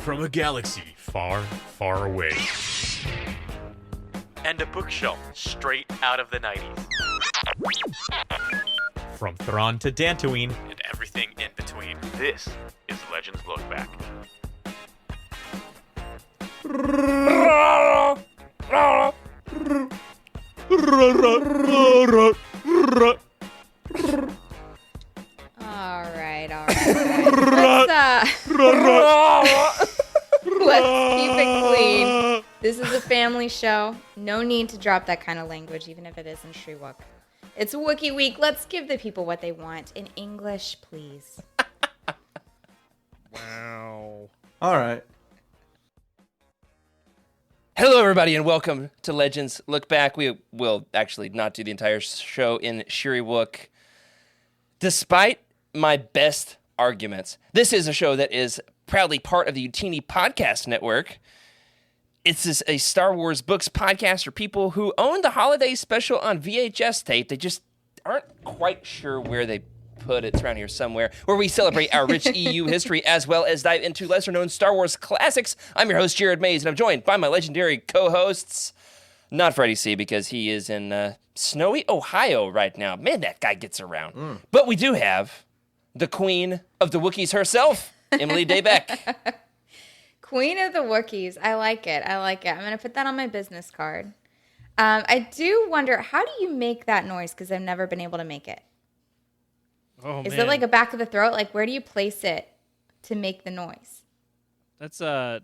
from a galaxy far, far away. And a bookshelf straight out of the 90s. From Thrawn to Dantooine And everything in between. This is Legends Look Back. All right. Let's keep it clean. This is a family show. No need to drop that kind of language, even if it is in Shriwook. It's Wookiee Week. Let's give the people what they want. In English, please. Wow. All right. Hello, everybody, and welcome to Legends Look Back. We will actually not do the entire show in Shriwook. Despite my best arguments, this is a show that is proudly part of the YOUTINI podcast network. It's a Star Wars books podcast for people who own the holiday special on VHS tape. They just aren't quite sure where they put it. It's around here somewhere, where we celebrate our rich EU history as well as dive into lesser-known Star Wars classics. I'm your host, Jared Mays, and I'm joined by my legendary co-hosts. Not Freddie C, because he is in snowy Ohio right now. Man, that guy gets around. But we do have the queen of the Wookiees herself, Emily Daybeck. Queen of the Wookiees. I like it. I'm going to put that on my business card. I do wonder, how do you make that noise? Because I've never been able to make it. Oh, Is man. it like a back of the throat? Like, where do you place it to make the noise? That's Yeah.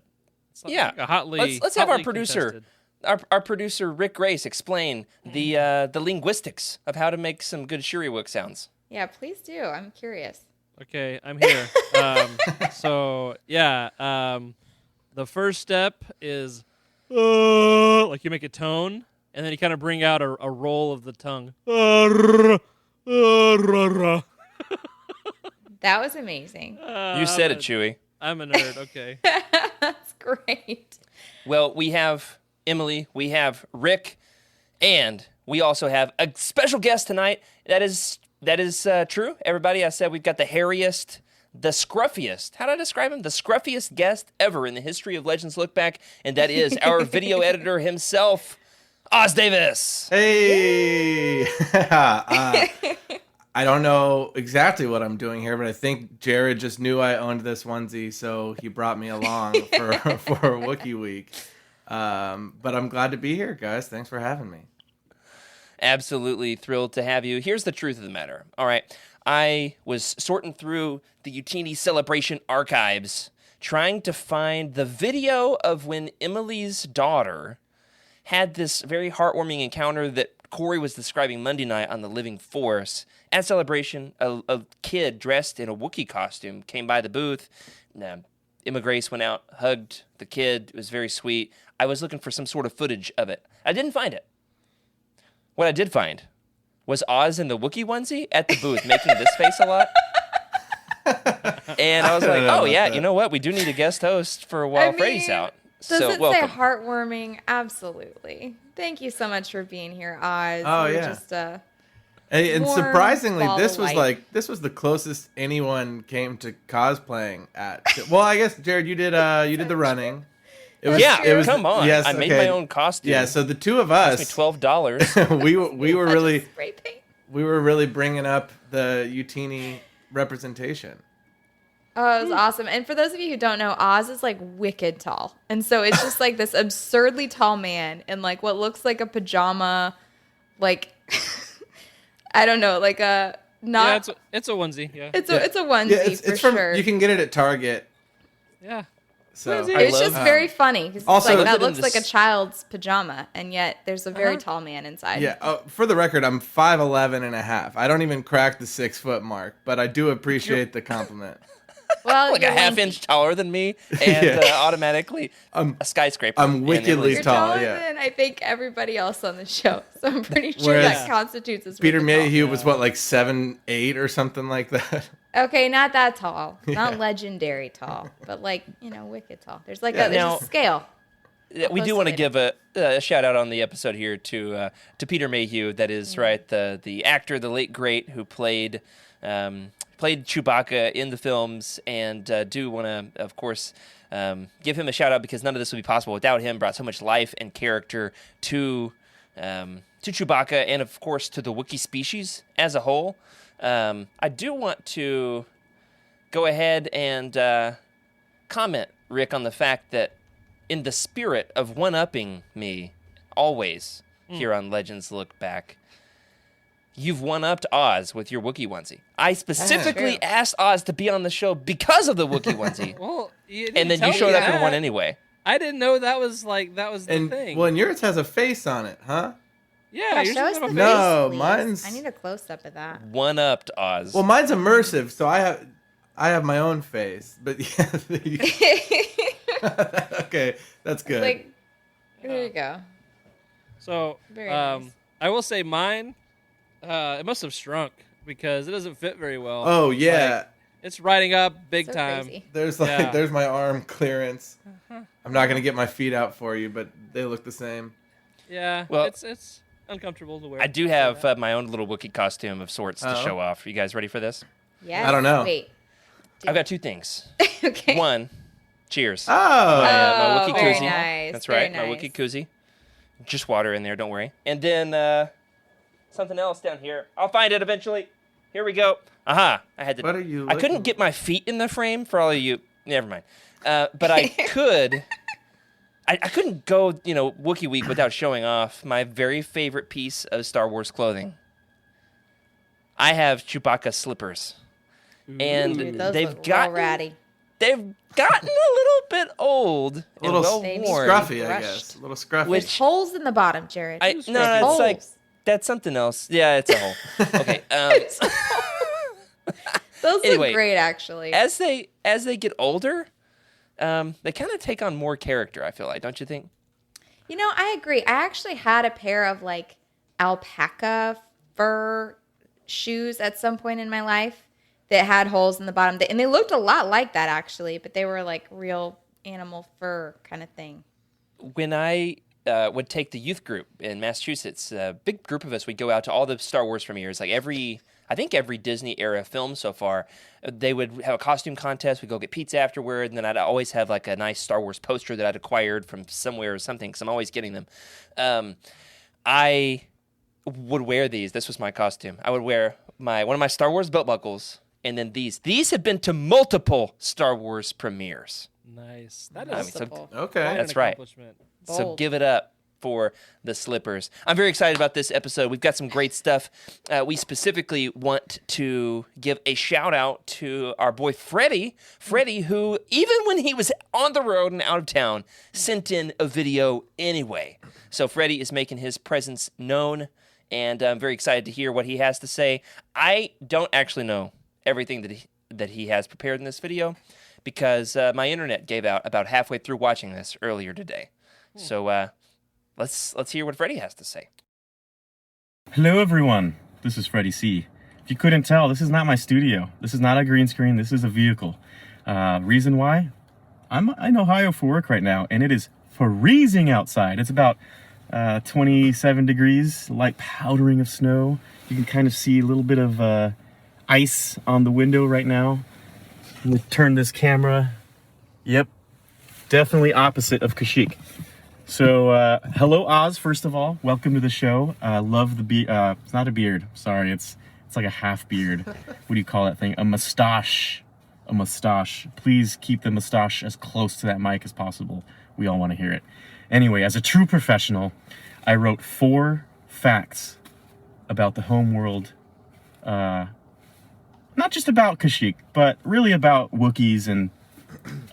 like a hotly. Let's have our hotly producer, contested. our producer Rick Grace, explain the linguistics of how to make some good Shriwook sounds. Yeah, please do. I'm curious. Okay, I'm here. The first step is like you make a tone, and then you kind of bring out a roll of the tongue. That was amazing. You said it, Chewy. I'm a nerd. Okay. That's great. Well, we have Emily, we have Rick, and we also have a special guest tonight. That is true, everybody. I said we've got the hairiest, the scruffiest. How do I describe him? The scruffiest guest ever in the history of Legends Look Back, and that is our video editor himself, Oz Davis. Hey. I don't know exactly what I'm doing here, but I think Jared just knew I owned this onesie, so he brought me along for Wookiee Week. But I'm glad to be here, guys. Thanks for having me. Absolutely thrilled to have you. Here's the truth of the matter. All right. I was sorting through the YOUTINI Celebration archives, trying to find the video of when Emily's daughter had this very heartwarming encounter that Corey was describing Monday night on The Living Force. At Celebration, a kid dressed in a Wookiee costume came by the booth. Emma Grace went out, hugged the kid. It was very sweet. I was looking for some sort of footage of it. I didn't find it. What I did find was Oz in the Wookiee onesie at the booth making this face a lot. And I was like, oh, yeah, you know what? We do need a guest host for while Freddie's out. Does it welcome. say heartwarming? Absolutely. Thank you so much for being here, Oz. Oh, You're yeah. just And warm surprisingly, ball this of was light. this was the closest anyone came to cosplaying at. Well, I guess Jared, you did the running. It was, Yeah, it was, come on. Yes, I made okay. my own costume. Yeah, so the two of It us, cost me $12. we were really spray paint. we were really bringing up the YOUTINI representation. Oh, it was awesome. And for those of you who don't know, Oz is like wicked tall. And so it's just like this absurdly tall man in like what looks like a pajama, like, I don't know, like a not. Yeah, it's a onesie. Yeah. It's a onesie Yeah, it's for from sure. you can get it at Target. Yeah. So It's just very funny because also- like, that Look at looks him like a this- child's pajama, and yet there's a very tall man inside. yeah. For the record, I'm 5'11" and a half. I don't even crack the 6 foot mark, but I do appreciate the compliment. Well, Like a you're half lanky. inch taller than me, and Yeah. Automatically a skyscraper. I'm in wickedly Emily's- You're tall, taller yeah. than I think everybody else on the show. So I'm pretty sure Whereas that constitutes as Peter wicked tall. Mayhew was what, like 7'8" or something like that. Okay, not that tall. Not Yeah. legendary tall, but like, wicked tall. There's like Yeah. there's Now- a scale. We do want to give a shout out on the episode here to Peter Mayhew. That is right, the actor, the late great, who played played Chewbacca in the films, and do want to, of course, give him a shout out because none of this would be possible without him. Brought so much life and character to Chewbacca, and of course to the Wookiee species as a whole. I do want to go ahead and comment, Rick, on the fact that in the spirit of one-upping me always here on Legends Look Back, you've one-upped Oz with your Wookiee onesie. I specifically asked Oz to be on the show because of the Wookiee onesie. Well, and then you showed up in one anyway. I didn't know that was the And thing. well, and yours has a face on it, huh? Yeah, yours show us doesn't the have a face, face. No, please. mine's- I need a close-up of that. One-upped Oz. Well, mine's immersive, so I have my own face. But yeah, okay, that's good. Like, there you go. So, Very nice. I will say mine, it must have shrunk because it doesn't fit very well. Oh yeah, It's riding up big So time. crazy. there's my arm clearance. I'm not gonna get my feet out for you, but they look the same. Yeah, Well, it's uncomfortable to wear. I do have my own little Wookiee costume of sorts to Oh. show off. You guys ready for this? Yes. I don't know. Wait. I've got two things. Okay. One, cheers. Oh, My Wookiee very koozie. nice, That's very right, my nice. Wookiee koozie. Just water in there, don't worry. And then something else down here. I'll find it eventually. Here we go. Aha! I had to. What are you I couldn't looking- get my feet in the frame for all of you. Never mind. But I could. I couldn't go, Wookiee Week without showing off my very favorite piece of Star Wars clothing. I have Chewbacca slippers, and Those they've look gotten real ratty. they've gotten a little bit old and little well Maybe worn. scruffy, I brushed. guess. A little scruffy. Which- Holes in the bottom, Jared. No, it's Holes. like that's something else. Yeah, it's a hole. Okay. Those anyway, look great, actually. as they get older, they kind of take on more character. I feel like, don't you think? I agree. I actually had a pair of like alpaca fur shoes at some point in my life that had holes in the bottom, and they looked a lot like that actually, but they were like real animal fur kind of thing. When I would take the youth group in Massachusetts, a big group of us would go out to all the Star Wars premieres, like every Disney era film so far. They would have a costume contest. We'd go get pizza afterward, and then I'd always have like a nice Star Wars poster that I'd acquired from somewhere or something, because I'm always getting them. I would wear these. This was my costume. I would wear one of my Star Wars belt buckles, and then these. These have been to multiple Star Wars premieres. Nice. That I is mean, so- Multiple. okay. quite an That's right. accomplishment. So Bold. give it up for the slippers. I'm very excited about this episode. We've got some great stuff. We specifically want to give a shout out to our boy Freddie. Freddie, who even when he was on the road and out of town, sent in a video anyway. So Freddie is making his presence known, and I'm very excited to hear what he has to say. I don't actually know everything that he has prepared in this video, because my internet gave out about halfway through watching this earlier today. So let's hear what Freddie has to say. Hello everyone, this is Freddie C. If you couldn't tell, this is not my studio. This is not a green screen, this is a vehicle. Reason why? I'm in Ohio for work right now, and it is freezing outside. It's about 27 degrees, light powdering of snow. You can kind of see a little bit of ice on the window right now. Let me turn this camera. Yep, definitely opposite of Kashyyyk. So, hello Oz, first of all. Welcome to the show. Love the it's not a beard. Sorry, it's like a half beard. What do you call that thing? A mustache. A mustache. Please keep the mustache as close to that mic as possible. We all want to hear it. Anyway, as a true professional, I wrote 4 facts about the home world. Not just about Kashyyyk, but really about Wookiees and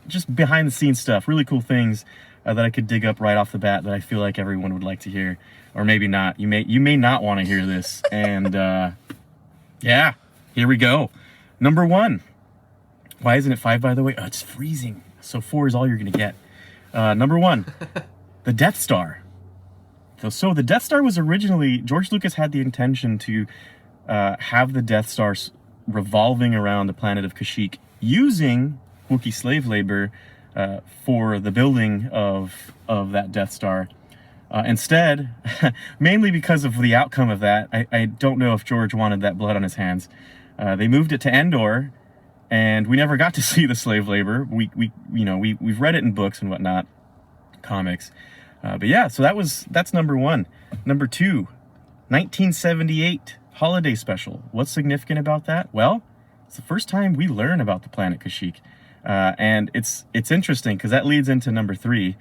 just behind the scenes stuff. Really cool things that I could dig up right off the bat that I feel like everyone would like to hear, or maybe not. You may not want to hear this, and yeah, here we go. Number 1. Why isn't it 5, by the way? Oh, it's freezing. So 4 is all you're gonna get. Number 1, the Death Star. So the Death Star was originally, George Lucas had the intention to have the Death Star revolving around the planet of Kashyyyk using Wookiee slave labor for the building of that Death Star. Instead, mainly because of the outcome of that, I don't know if George wanted that blood on his hands, They moved it to Endor, and we never got to see the slave labor. We've read it in books and whatnot, comics. But yeah, so that's number one. Number two, 1978 holiday special. What's significant about that? Well, it's the first time we learn about the planet Kashyyyk. And it's interesting because that leads into number three,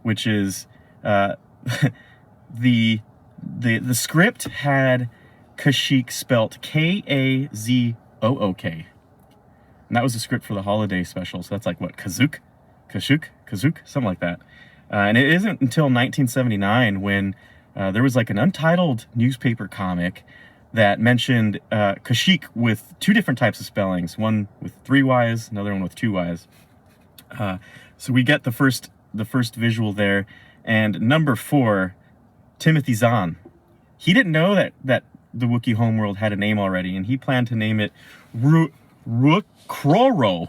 which is the script had Kashyyyk spelt Kazook. And that was the script for the holiday special. So that's like what, Kashyyyk, something like that. And it isn't until 1979 when there was like an untitled newspaper comic that mentioned Kashyyyk with two different types of spellings, one with 3 Y's, another one with 2 Y's. So we get the first visual there. And number 4, Timothy Zahn. He didn't know that the Wookiee homeworld had a name already, and he planned to name it Kroro,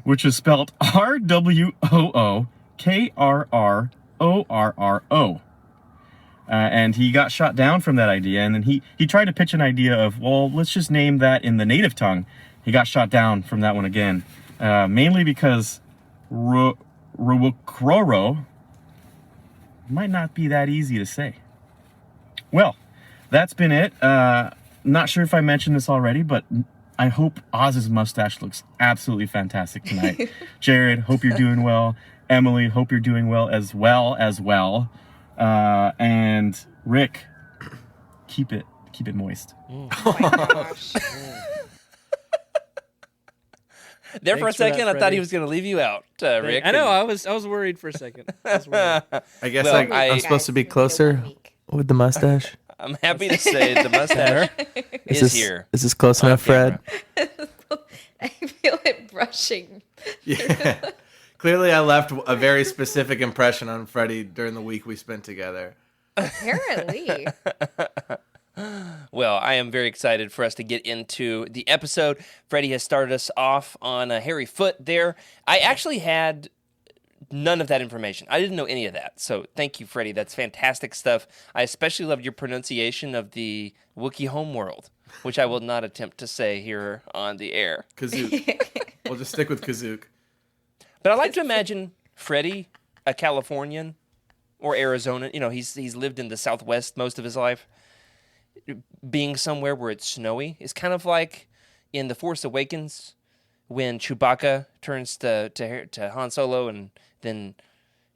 which is spelled RWOOKRRORRO. And he got shot down from that idea, and then he tried to pitch an idea of, well, let's just name that in the native tongue. He got shot down from that one again, mainly because Kroro might not be that easy to say. Well, that's been it. Not sure if I mentioned this already, but I hope Oz's mustache looks absolutely fantastic tonight. Jared, hope you're doing well. Emily, hope you're doing well. And Rick, keep it moist. Oh my gosh. There for a Thanks for that, second, I thought Freddie. he was going to leave you out, Rick. I know. I was worried for a second. I was worried. I guess Well, I'm supposed to be closer with the mustache. I'm happy to say the mustache is here. Is this close enough, Fred? I feel it brushing. Yeah. Clearly, I left a very specific impression on Freddie during the week we spent together. Apparently. Well, I am very excited for us to get into the episode. Freddie has started us off on a hairy foot there. I actually had none of that information. I didn't know any of that. So thank you, Freddie. That's fantastic stuff. I especially loved your pronunciation of the Wookiee homeworld, which I will not attempt to say here on the air. Kazook. We'll just stick with Kazook. But I like to imagine Freddie, a Californian or Arizona, he's lived in the Southwest most of his life, being somewhere where it's snowy is kind of like in The Force Awakens when Chewbacca turns to Han Solo and then,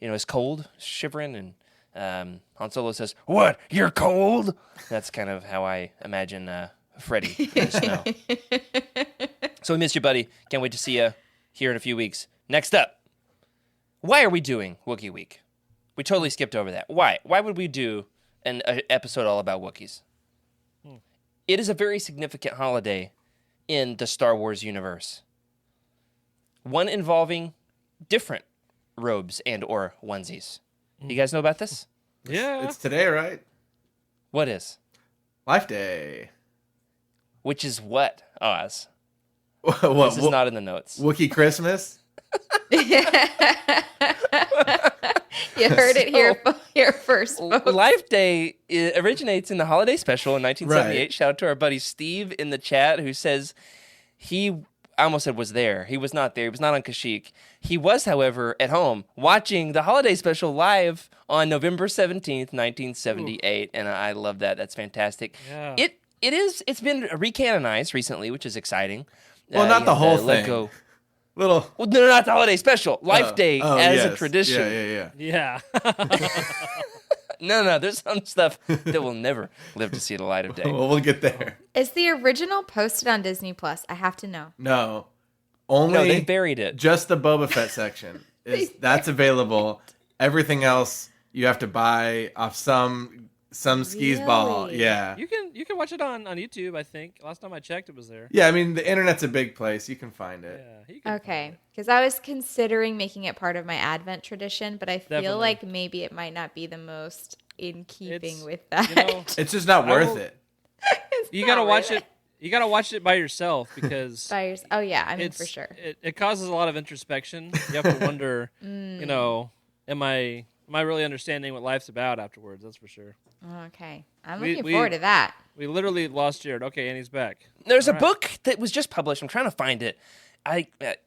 is cold, shivering, and Han Solo says, "What? You're cold?" That's kind of how I imagine Freddie in the snow. So we missed you, buddy. Can't wait to see you here in a few weeks. Next up, why are we doing Wookiee Week? We totally skipped over that. Why? Why would we do an episode all about Wookiees? It is a very significant holiday in the Star Wars universe. One involving different robes and or onesies. You guys know about this? Yeah. It's today, right? What is? Life Day. Which is what, Oz? What? This is not in the notes. Wookiee Christmas? You heard it here first, folks. Life Day originates in the holiday special in 1978. Right. Shout out to our buddy Steve in the chat who says I almost said was there. He was not there. He was not on Kashyyyk. He was, however, at home watching the holiday special live on November 17th, 1978. Ooh. And I love that. That's fantastic. Yeah. It's been recanonized recently, which is exciting. Well, not the whole Let thing. Go. Little. Well, no, not the holiday special. Life Day as a yes. tradition. Yeah. No, there's some stuff that will never live to see the light of day. Well, we'll get there. Is the original posted on Disney Plus? I have to know. No. Only No, they buried it. just the Boba Fett section. That's available. Everything else you have to buy off some skis ball. Really? Yeah. You can watch it on YouTube, I think. Last time I checked, it was there. Yeah, I mean, the internet's a big place. You can find it. Yeah. You can Okay, because I was considering making it part of my Advent tradition, but I feel Definitely. like maybe it might not be the most in keeping It's- with that. You know, It's just not worth it. you gotta watch it. You gotta watch it by yourself because Buyers. Oh yeah, I mean it's for sure. It causes a lot of introspection. You have to wonder, am I Am I really understanding what life's about afterwards? That's for sure. Okay. I'm We- looking we- forward to that. We literally lost Jared. Okay, and he's back. There's a All right. book that was just published. I'm trying to find it.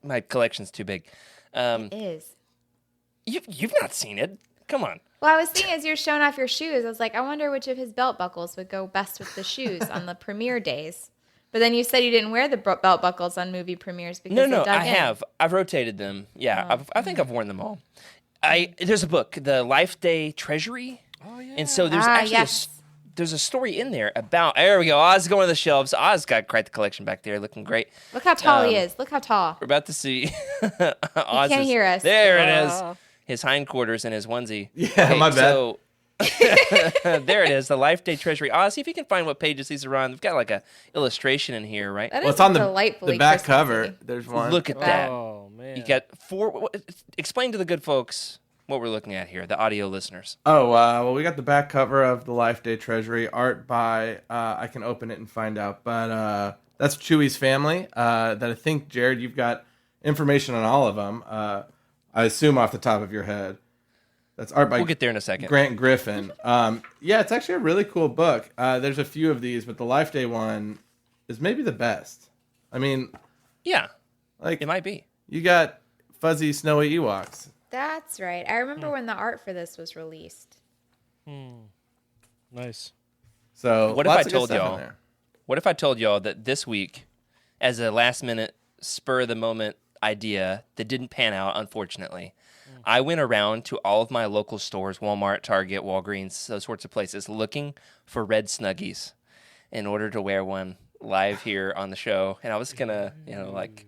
My collection's too big. It is. You've not seen it. Come on. Well, I was thinking as you're showing off your shoes, I was like, I wonder which of his belt buckles would go best with the shoes on the premiere days. But then you said you didn't wear the belt buckles on movie premieres because No, they dug I in. have. I've rotated them. Yeah, I think I've worn them all. There's a book, The Life Day Treasury. Oh, yeah. And so there's Ah, actually yes. there's a story in there about. There we go. Oz going to the shelves. Oz got quite the collection back there, looking great. Look how tall he is. Look how tall. We're about to see. Oz can't hear us. There it is. His hindquarters and his onesie. Yeah, my bad. So, there it is. The Life Day Treasury. Oz, see if you can find what pages these are on. We've got like a illustration in here, right? That Well, is it's on the delightfully back Christmassy. cover. There's one. Look at that. Oh, man. You got 4. Explain to the good folks what we're looking at here, the audio listeners. Oh, well, we got the back cover of the Life Day Treasury, art by, I can open it and find out, but that's Chewie's family, that I think, Jared, you've got information on all of them, I assume off the top of your head. That's art by We'll get there in a second. Grant Griffin. Yeah, it's actually a really cool book. There's a few of these, but the Life Day one is maybe the best. I mean, Yeah, like, it might be. you got fuzzy, snowy Ewoks. That's right. I remember when the art for this was released. Nice. So What if I lots of good told stuff in y'all? there. What if I told y'all that this week, as a last-minute, spur-of-the-moment idea that didn't pan out, unfortunately, I went around to all of my local stores, Walmart, Target, Walgreens, those sorts of places, looking for red Snuggies in order to wear one live here on the show. And I was going to, like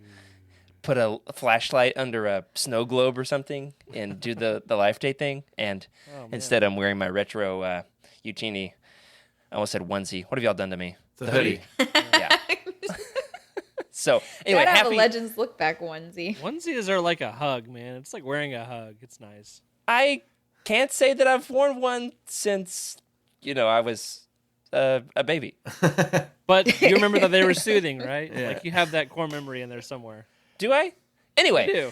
put a flashlight under a snow globe or something and do the Life Day thing. And instead I'm wearing my retro YOUTINI. I almost said onesie. What have y'all done to me? It's a hoodie. Yeah. So anyway, Gotta have happy. a Legends look back onesie. Onesies are like a hug, man. It's like wearing a hug. It's nice. I can't say that I've worn one since, I was a baby. But you remember that they were soothing, right? Yeah. Like you have that core memory in there somewhere. Do I? Anyway, You do.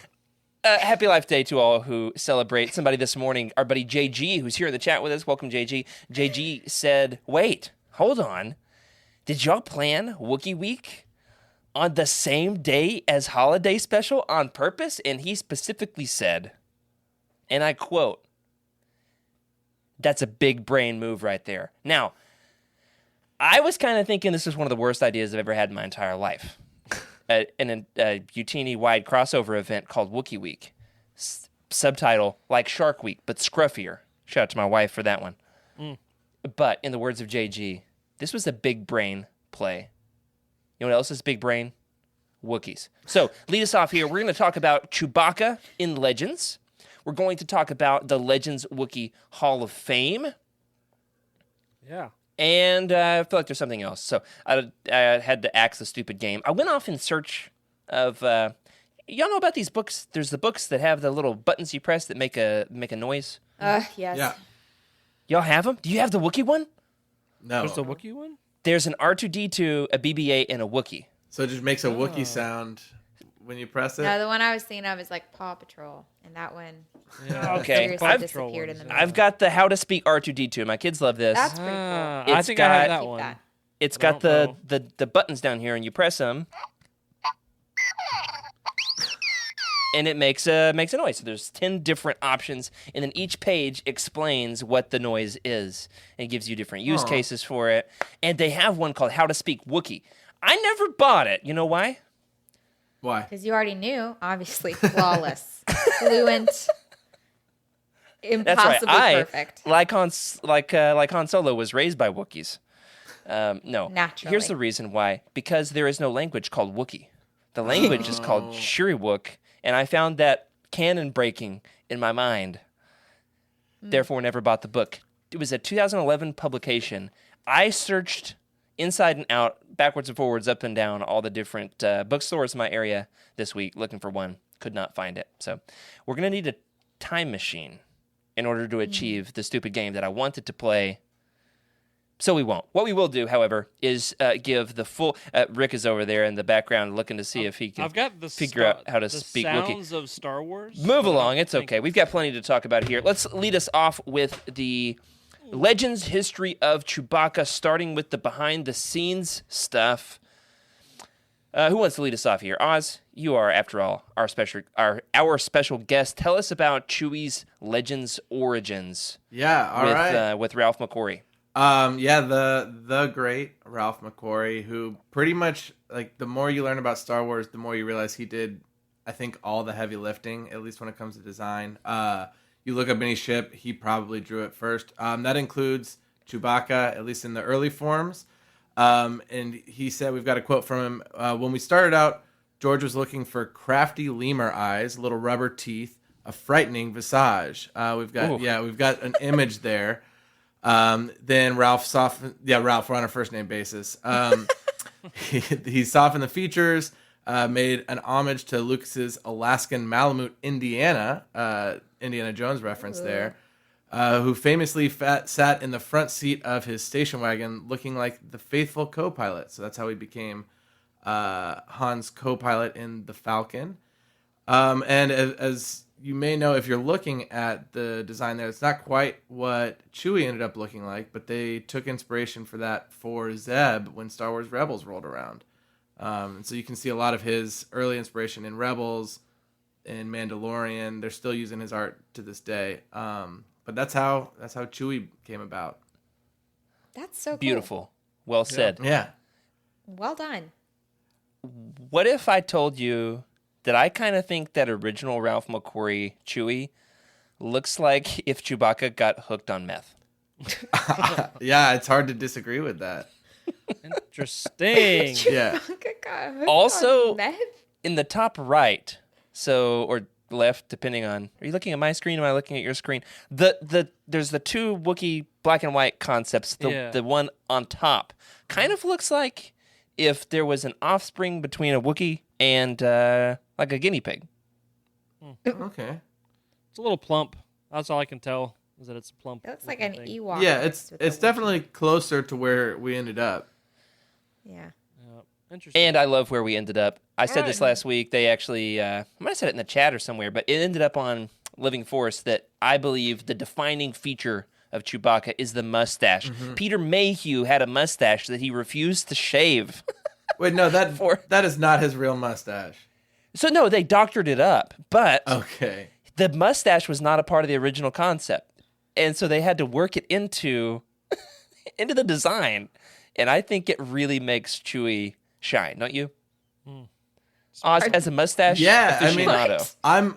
happy Life Day to all who celebrate somebody this morning. Our buddy JG, who's here in the chat with us. Welcome, JG. JG said, wait, hold on. Did y'all plan Wookiee Week on the same day as Holiday Special on purpose? And he specifically said, and I quote, that's a big brain move right there. Now, I was kind of thinking this was one of the worst ideas I've ever had in my entire life. In a YOUTINI wide crossover event called Wookiee Week. Subtitle, like Shark Week, but scruffier. Shout out to my wife for that one. But in the words of JG, this was a big brain play. You know what else is big brain? Wookiees. So, lead us off here. We're going to talk about Chewbacca in Legends. We're going to talk about the Legends Wookiee Hall of Fame. Yeah. And I feel like there's something else. So I had to axe the stupid game. I went off in search of... y'all know about these books? There's the books that have the little buttons you press that make a noise. Yes. Yeah. Y'all have them? Do you have the Wookiee one? No. There's the Wookiee one? There's an R2-D2, a BB-8, and a Wookiee. So it just makes a Wookiee sound when you press it? No, the one I was thinking of is like Paw Patrol, and that one Yeah. Okay. seriously I've- disappeared in the middle. I've got the How to Speak R2-D2. My kids love this. That's pretty cool. I It's think I have got- that Keep one. that. It's I got don't the buttons down here, and you press them, and it makes a noise. So there's 10 different options, and then each page explains what the noise is, and gives you different use cases for it. And they have one called How to Speak Wookiee. I never bought it. You know why? Why? Because you already knew, obviously, flawless, fluent, impossibly perfect. Like Han Solo was raised by Wookiees. No. Naturally. Here's the reason why. Because there is no language called Wookiee. The language is called Shiriwook, and I found that canon breaking in my mind. Therefore, never bought the book. It was a 2011 publication. I searched inside and out, backwards and forwards, up and down, all the different bookstores in my area this week looking for one. Could not find it. So we're going to need a time machine in order to achieve the stupid game that I wanted to play So we won't. What we will do, however, is give the full. Rick is over there in the background looking to see if he can I've got the figure out how to the speak Wookiee. sounds of Star Wars. Move along. It's okay. We've got plenty to talk about here. Let's lead us off with the Legends history of Chewbacca, starting with the behind-the-scenes stuff. Who wants to lead us off here? Oz, you are, after all, our special guest. Tell us about Chewie's Legends origins. Yeah, all right. With Ralph McQuarrie. The great Ralph McQuarrie, who pretty much, like, the more you learn about Star Wars, the more you realize he did, I think, all the heavy lifting, at least when it comes to design. You look up any ship, he probably drew it first. That includes Chewbacca, at least in the early forms. And he said, we've got a quote from him. When we started out, George was looking for crafty lemur eyes, little rubber teeth, a frightening visage. We've got an image there. Then Ralph softened. Yeah, Ralph. We're on a first name basis. He softened the features, made an homage to Lucas's Alaskan Malamute, Indiana. Indiana Jones reference there. Who famously sat in the front seat of his station wagon, looking like the faithful co-pilot. So that's how he became Han's co-pilot in the Falcon. And as you may know, if you're looking at the design there, it's not quite what Chewie ended up looking like, but they took inspiration for that for Zeb when Star Wars Rebels rolled around. So you can see a lot of his early inspiration in Rebels, in Mandalorian. They're still using his art to this day. But that's how Chewie came about. That's so cool. Beautiful. Well said. Yeah. Well done. What if I told you that I kind of think that original Ralph McQuarrie Chewie looks like if Chewbacca got hooked on meth? Yeah, it's hard to disagree with that. Interesting. Yeah. Also, in the top right, or left, depending on, are you looking at my screen or am I looking at your screen? There's the two Wookiee black and white concepts. The one on top kind of looks like if there was an offspring between a Wookiee and like a guinea pig. Okay. It's a little plump. That's all I can tell, is that it's plump. It looks like an Ewok. Yeah, it's definitely closer to where we ended up. Yeah. Interesting. And I love where we ended up. I said this last week. They actually, I might have said it in the chat or somewhere, but it ended up on Living Force that I believe the defining feature of Chewbacca is the mustache. Mm-hmm. Peter Mayhew had a mustache that he refused to shave. Wait, no, that is not his real mustache. So no, they doctored it up, but okay, the mustache was not a part of the original concept, and so they had to work it into the design. And I think it really makes Chewie shine, don't you? Oz as a mustache aficionado. I mean,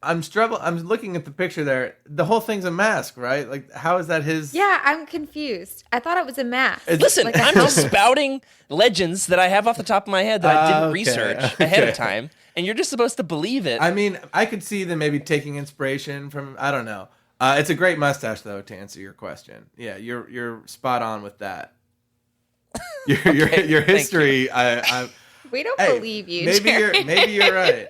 I'm struggling. I'm looking at the picture there. The whole thing's a mask, right? Like, how is that his? Yeah, I'm confused. I thought it was a mask. Listen, I'm just spouting legends that I have off the top of my head that I didn't research ahead of time, and you're just supposed to believe it. I mean, I could see them maybe taking inspiration from, I don't know. It's a great mustache, though, to answer your question. Yeah, you're spot on with that. Your history. We don't believe you. Maybe you're right.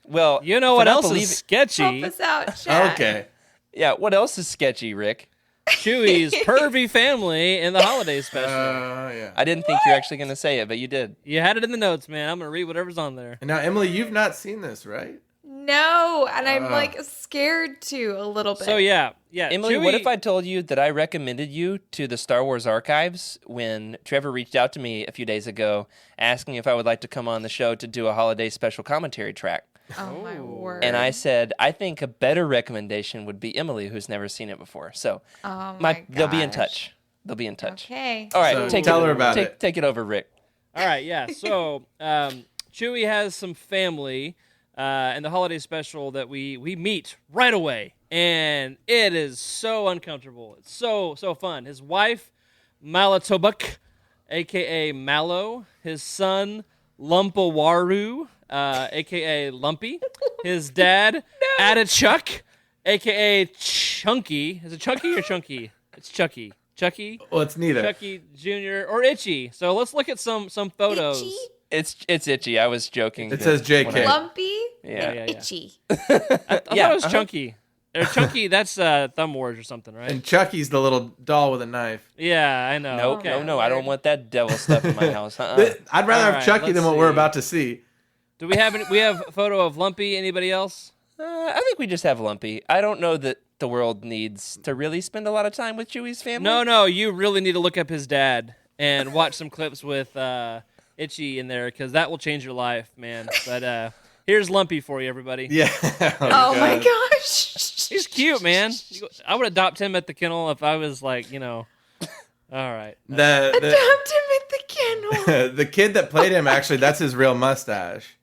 Well, you know what else is sketchy? Help us out, chat. Okay. Yeah, what else is sketchy, Rick? Chewie's pervy family in the holiday special. Yeah. I didn't think you were actually going to say it, but you did. You had it in the notes, man. I'm going to read whatever's on there. And now, Emily, you've not seen this, right? No, and I'm like scared to a little bit. So yeah. Emily, what if I told you that I recommended you to the Star Wars archives when Trevor reached out to me a few days ago asking if I would like to come on the show to do a holiday special commentary track? Oh my word. And I said, I think a better recommendation would be Emily, who's never seen it before. So they'll be in touch. Okay. All right, so tell her about it. Take it over, Rick. All right, yeah. So Chewie has some family in the holiday special that we meet right away. And it is so uncomfortable. It's so fun. His wife, Malatobuk, a.k.a. Mallow. His son, Lumpawaru, a.k.a. Lumpy. His dad, Adachuk, a.k.a. Chunky. Is it Chunky or Chunky? It's Chucky. Chucky? Well, it's neither. Chucky Jr. or Itchy. So let's look at some photos. Itchy? It's Itchy. I was joking. It says JK. Lumpy? Yeah. Itchy. I thought it was Chunky. Or Chunky, that's Thumb Wars or something, right? And Chucky's the little doll with a knife. Yeah, I know. Nope, Okay. no, I don't want that devil stuff in my house. I'd rather have Alright, Chucky than let's what we're see. about to see. Do we have a photo of Lumpy? Anybody else? I think we just have Lumpy. I don't know that the world needs to really spend a lot of time with Chewie's family. No, you really need to look up his dad and watch some clips with Itchy in there because that will change your life, man. But here's Lumpy for you, everybody. Yeah. Oh my gosh. He's cute, man. I would adopt him at the kennel if I was like, All right. Adopt him at the kennel. The kid that played him, actually, that's his real mustache.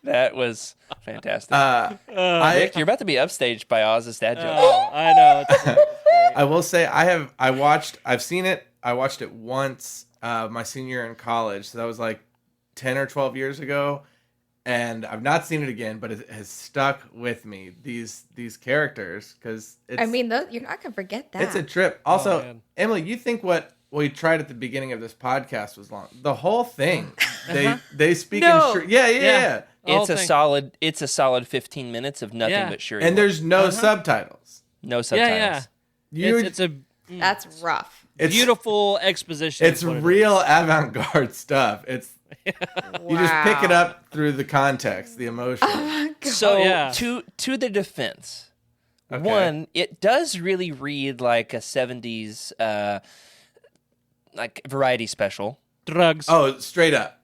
That was fantastic. I You're about to be upstaged by Oz's dad joke. Oh, I know. It's great. I will say I've seen it. I watched it once my senior year in college. So that was like 10 or 12 years ago. And I've not seen it again, but it has stuck with me. These characters, because I mean, you're not gonna forget that. it's a trip. Also, man. Emily, you think what we tried at the beginning of this podcast was long? The whole thing. They speak No. in yeah. The whole thing. It's a solid 15 minutes of nothing Yeah. but Shuri. And there's no subtitles. no subtitles. Yeah. It's a That's rough. It's beautiful exposition. It's is what it real is. avant-garde stuff. You just pick it up through the context, the emotion. So yeah. to the defense, Okay. one, it does really read like a 70s like variety special. Drugs. Oh, straight up.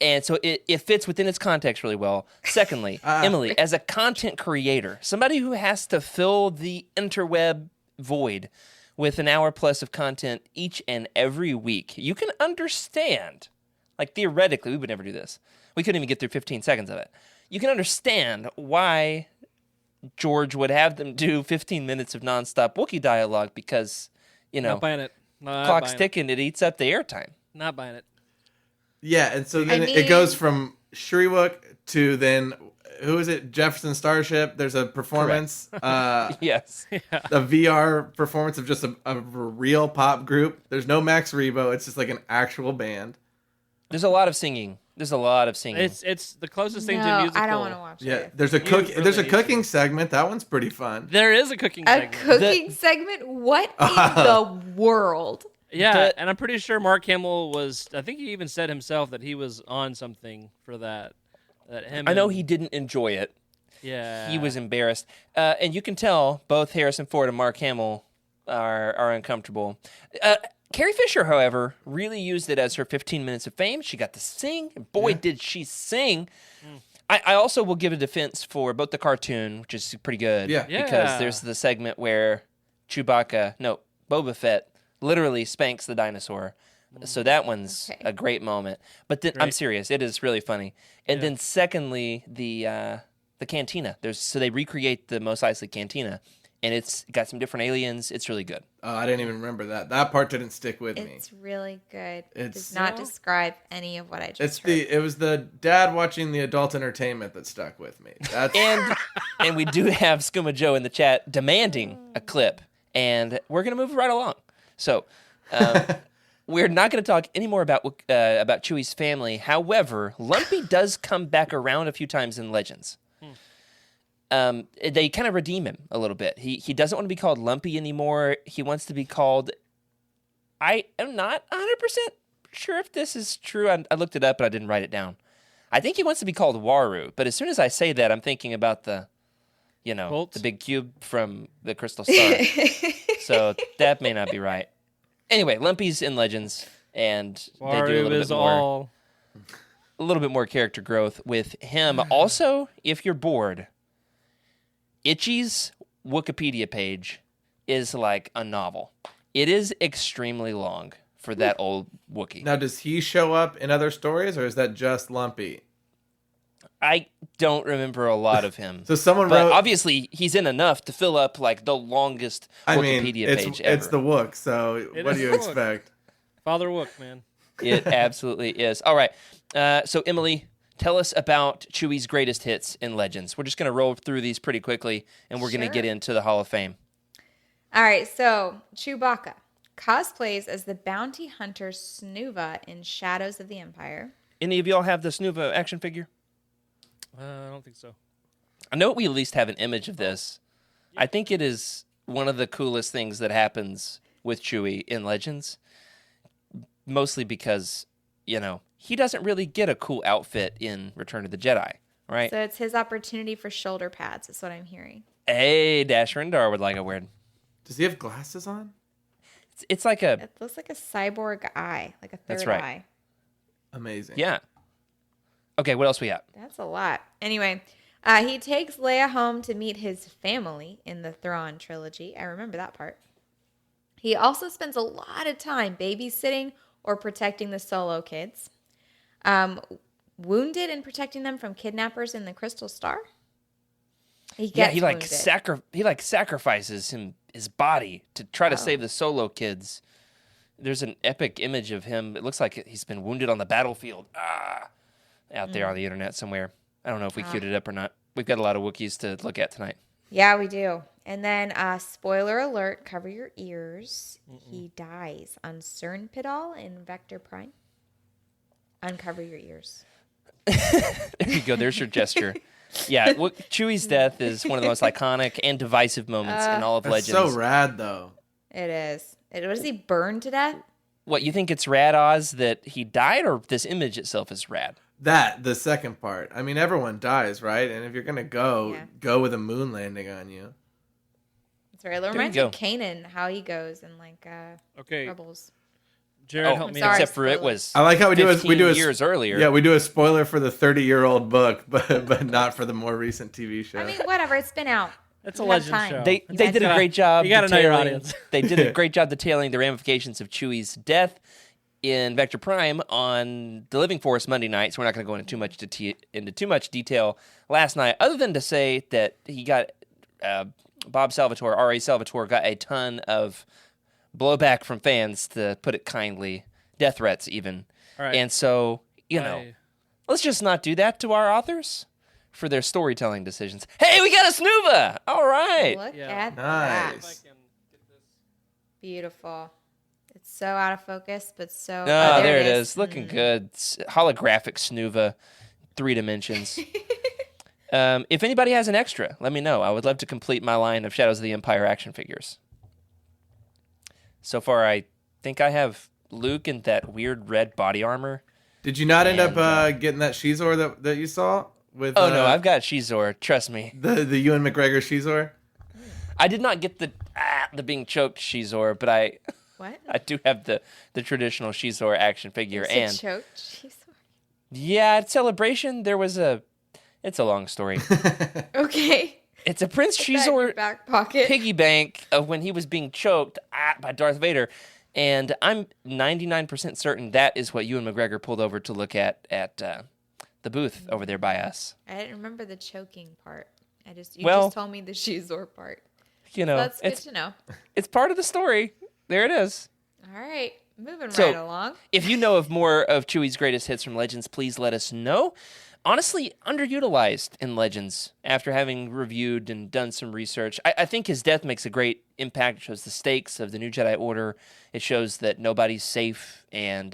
And so it fits within its context really well. Secondly, Emily, as a content creator, somebody who has to fill the interweb void with an hour plus of content each and every week, you can understand, like theoretically, we would never do this. We couldn't even get through 15 seconds of it. You can understand why George would have them do 15 minutes of nonstop Wookiee dialogue because, Not buying it. Not clock's buying it. ticking, it eats up the airtime. Not buying it. Yeah, and so then I it mean- goes from Shriwook to then, who is it? Jefferson Starship. There's a performance, Yes. a VR performance of just a real pop group. There's no Max Rebo. It's just like an actual band. There's a lot of singing. There's a lot of singing. It's the closest thing to No, musical. I don't want to watch Yeah, it. there's a really There's a need cooking segment. That one's pretty fun. There is a cooking A segment. cooking segment? What in the world? Yeah, and I'm pretty sure Mark Hamill was. I think he even said himself that he was on something for that. That him. I know and- he didn't enjoy it. Yeah. He was embarrassed. And you can tell both Harrison Ford and Mark Hamill are uncomfortable. Carrie Fisher, however, really used it as her 15 minutes of fame. She got to sing. And boy, did she sing. I also will give a defense for both the cartoon, which is pretty good. Yeah. Yeah. Because there's the segment where Boba Fett literally spanks the dinosaur. So that one's Okay. a great moment. But then I'm Great. serious, it is really funny. And then secondly, the cantina. So they recreate the Mos Eisley cantina, and it's got some different aliens. It's really good. Oh, I didn't even remember that. That part didn't stick with me. It's really good. It It's- does not describe any of what I just It's heard. it was the dad watching the adult entertainment that stuck with me. That's And we do have Skooma Joe in the chat demanding a clip, and we're gonna move right along. So. We're not going to talk any more about Chewie's family. However, Lumpy does come back around a few times in Legends. They kind of redeem him a little bit. He doesn't want to be called Lumpy anymore. He wants to be called... I am not 100% sure if this is true. I looked it up, but I didn't write it down. I think he wants to be called Waru, but as soon as I say that, I'm thinking about the Bolts? the big cube from the Crystal Star. So that may not be right. Anyway, Lumpy's in Legends, and they do a little bit more character growth with him. Also, if you're bored, Itchy's Wikipedia page is like a novel. It is extremely long for that old Wookiee. now, does he show up in other stories, or is that just Lumpy? I don't remember a lot of him. So someone But wrote. obviously, he's in enough to fill up like the longest I mean, Wikipedia it's page ever. it's the Wook. So It what is do you the Wook. expect? Father Wook, man. It absolutely is. All right. So, Emily, tell us about Chewie's greatest hits in Legends. We're just going to roll through these pretty quickly, and we're going to Sure. get into the Hall of Fame. All right, so Chewbacca cosplays as the bounty hunter Snuva in Shadows of the Empire. Any of y'all have the Snuva action figure? I don't think so. I know we at least have an image of this. I think it is one of the coolest things that happens with Chewie in Legends, mostly because, he doesn't really get a cool outfit in Return of the Jedi, right? So it's his opportunity for shoulder pads, is what I'm hearing. Hey, Dash Rendar would like a word. Does he have glasses on? It's like a... It looks like a cyborg eye, like a third That's right. eye. Amazing. Yeah. Okay, what else we got? That's a lot. Anyway, he takes Leia home to meet his family in the Thrawn trilogy. I remember that part. He also spends a lot of time babysitting or protecting the Solo kids. Wounded and protecting them from kidnappers in the Crystal Star. He wounded. Sacrifices his body to try to save the Solo kids. There's an epic image of him. It looks like he's been wounded on the battlefield. Out there on the internet somewhere. I don't know if we queued it up or not. We've got a lot of Wookiees to look at tonight. Yeah, we do. And then, spoiler alert, cover your ears. He dies on Cernpidal in Vector Prime. Uncover your ears. There you go. There's your gesture. Yeah, Chewie's death is one of the most iconic and divisive moments in all of That's Legends. so rad, though. It is. Was he burned to death? What, you think it's rad, Oz, that he died, or this image itself is rad? The second part. I mean, everyone dies, right? And if you're going to go with a moon landing on you. That's right. It reminds me of Kanan, how he goes in Rebels. Jared, help me. sorry. Except for it was I like how we do years earlier. Yeah, we do a spoiler for the 30-year-old book, but not for the more recent TV show. I mean, whatever. It's been out. It's a You have legend time. show. They did a great job. You gotta know your detailing- audience. They did a great job detailing the ramifications of Chewie's death in Vector Prime on the Living Force Monday night. So we're not going to go into too much detail last night, other than to say that he got Bob Salvatore, R.A. Salvatore, got a ton of blowback from fans, to put it kindly, death threats even. All right. And so let's just not do that to our authors for their storytelling decisions. Hey, we got a Snuva! All right. Look Yeah. at that. Nice. Beautiful. It's so out of focus, but so... Oh, there it is. Looking good. Holographic Snuva, 3 dimensions. If anybody has an extra, let me know. I would love to complete my line of Shadows of the Empire action figures. So far, I think I have Luke in that weird red body armor. Did you not end up getting that Shizor that you saw? With, Oh, no, I've got Shizor. Trust me. the Ewan McGregor Shizor? I did not get the being choked Shizor, but I What? do have the traditional Shizor action figure. It's a choke. Jeez. Yeah, at Celebration, there was it's a long story. Okay. It's a Prince Put that in your Shizor back pocket. piggy bank of when he was being choked by Darth Vader. And I'm 99% certain that is what Ewan McGregor pulled over to look at the booth over there by us. I didn't remember the choking part. You just told me the Shizor part. That's Good to know. it's part of the story. There it is. All right. Moving So- right along. If you know of more of Chewie's greatest hits from Legends, please let us know. Honestly, underutilized in Legends after having reviewed and done some research. I think his death makes a great impact. It shows the stakes of the New Jedi Order. It shows that nobody's safe, and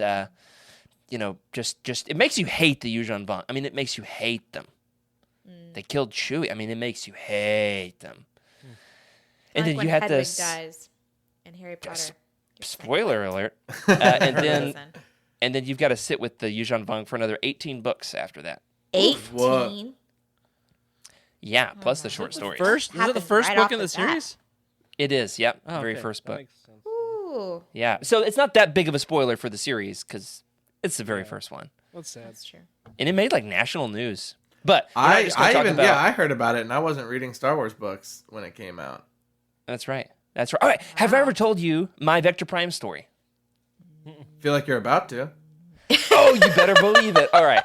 just it makes you hate the Yuuzhan Vong. I mean, it makes you hate them. They killed Chewie. I mean, it makes you hate them. And Like then when you have Hedwig this dies in Harry Potter. spoiler alert, and Listen. then you've got to sit with the Yuuzhan Vong for another 18 books after that. 18. Yeah, plus the short stories. Is it the Happened first right book off in the the bat. series? It is, yep, Oh, very okay. first That book. makes sense. Ooh. Yeah, so it's not that big of a spoiler for the series because it's the very first one, That's sad. That's true. and it made like national news. But we're not I just gonna talk about- I heard about it, and I wasn't reading Star Wars books when it came out. That's right. That's right. All right, have I ever told you my Vector Prime story? Feel like you're about to. Oh, you better believe it. All right.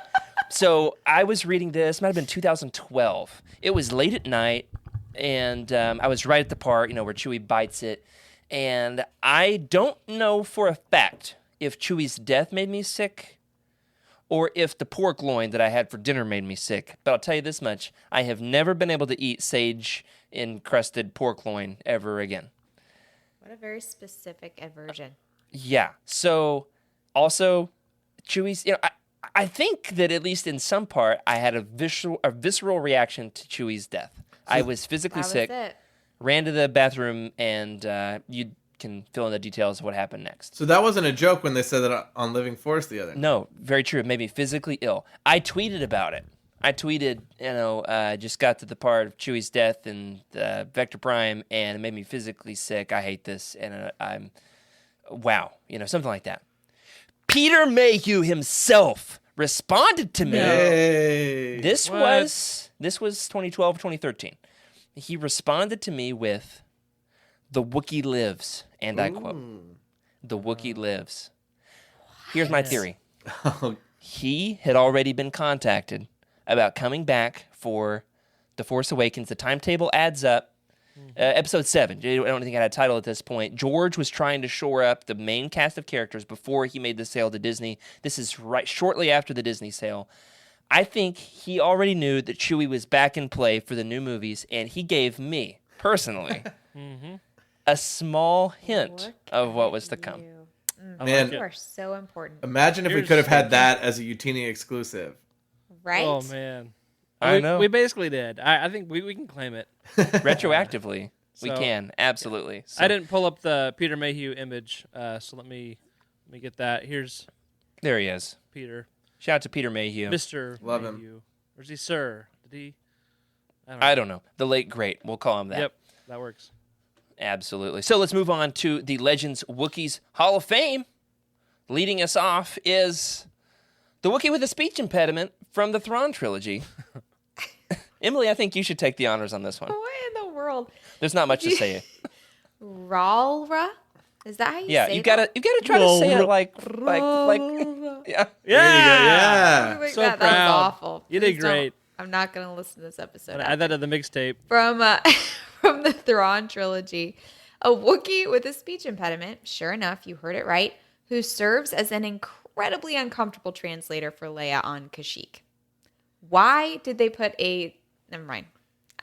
So I was reading this, might have been 2012. It was late at night, and I was right at the part, where Chewie bites it. And I don't know for a fact if Chewie's death made me sick or if the pork loin that I had for dinner made me sick. But I'll tell you this much. I have never been able to eat sage-encrusted pork loin ever again. What a very specific aversion. Yeah. So, also, Chewie's, I think that at least in some part, I had a visceral reaction to Chewie's death. I was physically That was sick, it. ran to the bathroom, and you can fill in the details of what happened next. So that wasn't a joke when they said that on Living Force the other night. No, very true. It made me physically ill. I tweeted about it. I tweeted, just got to the part of Chewie's death and Vector Prime, and it made me physically sick. I hate this, and I'm, wow, something like that. Peter Mayhew himself responded to me. Hey. This was 2012, 2013. He responded to me with, "The Wookiee lives," and I quote, "The Wookiee lives." Here's my theory. He had already been contacted about coming back for The Force Awakens. The timetable adds up. Episode 7. I don't think I had a title at this point. George was trying to shore up the main cast of characters before he made the sale to Disney. This is right shortly after the Disney sale. I think he already knew that Chewie was back in play for the new movies, and he gave me, personally, a small hint of what was to come. Man, You are so important. imagine if we could have had that as a Utini exclusive. Right? Oh man, I know. We basically did. I think we can claim it. Retroactively, we So- can, absolutely. So, I didn't pull up the Peter Mayhew image, so let me get that. Here's there he is. Peter, Shout out to Peter Mayhew. Mr. Love him. Mayhew. Or is he Sir? Did he? I don't know. The late great. We'll call him that. Yep, that works. Absolutely. So let's move on to the Legends Wookiees Hall of Fame. Leading us off is the Wookiee with a speech impediment from the Thrawn trilogy. Emily, I think you should take the honors on this one. What in the world? There's not much to say. Ralra? Is that how you Yeah, say you gotta try to say it like yeah. Yeah. Like So that. That proud. was awful. You did Please don't- great. I'm not going to listen to this episode. Add that to the mixtape. From from the Thrawn trilogy, a Wookiee with a speech impediment, sure enough, you heard it right, who serves as an incredibly uncomfortable translator for Leia on Kashyyyk. Why did they put a... Never mind.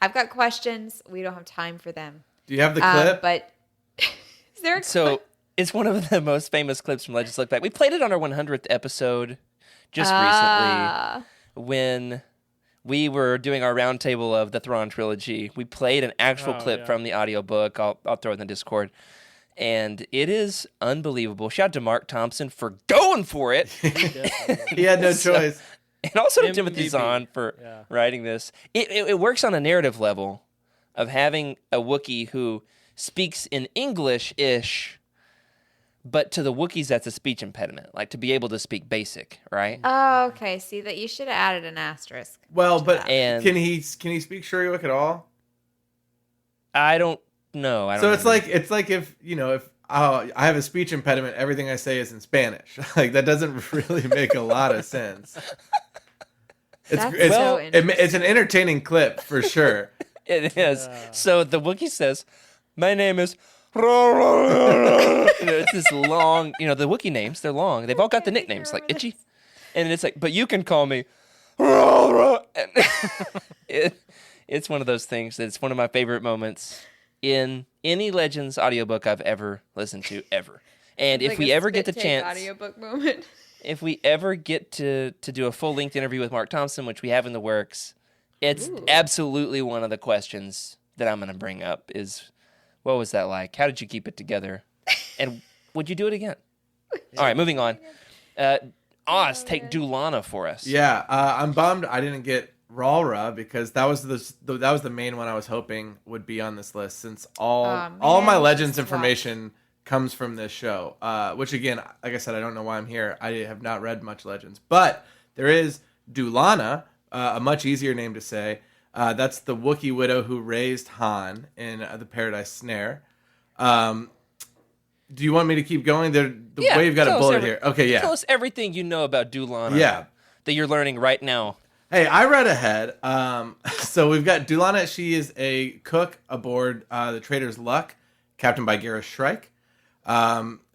I've got questions. We don't have time for them. Do you have the clip? But is there a So clip? it's one of the most famous clips from Legends Look Back. We played it on our 100th episode just recently when we were doing our roundtable of the Thrawn trilogy. We played an actual clip from the audiobook. I'll throw it in the Discord. And it is unbelievable. Shout out to Mark Thompson for going for it. He had no choice. And also to MVP. Timothy Zahn for writing this. It works on a narrative level of having a Wookiee who speaks in English-ish, but to the Wookiees that's a speech impediment, like to be able to speak basic, right? Oh, okay. See, that you should have added an asterisk. Well, but And- can he speak Shuriwick at all? I don't know. So it's like if I have a speech impediment, everything I say is in Spanish. Like that doesn't really make a lot of sense. That's It's so interesting. it's an entertaining clip for sure. It is. So the Wookiee says, "My name is." It's this long. The Wookiee names. They're long. They've all got the nicknames like Itchy, and it's like, but you can call me. And it's one of those things that's one of my favorite moments in any Legends audiobook I've ever listened to ever. And if Like we a ever get the spit take chance, audiobook moment. if we ever get to do a full length interview with Mark Thompson, which we have in the works, it's absolutely one of the questions that I'm going to bring up is, what was that like? How did you keep it together? And would you do it again? All right, moving on. Oz, take Dulana for us. Yeah, I'm bummed I didn't get Ralra because that was the main one I was hoping would be on this list since all my man, Legends just information comes from this show. Which again, like I said, I don't know why I'm here. I have not read much Legends, but there is Dulana, a much easier name to say. That's the Wookiee widow who raised Han in the Paradise Snare. Do you want me to keep going? Way you've got a bullet here. Okay, yeah. Tell us everything you know about Dulana. Yeah. That you're learning right now. Hey, I read ahead. So we've got Dulana. She is a cook aboard the Trader's Luck, captained by Garrus Shrike.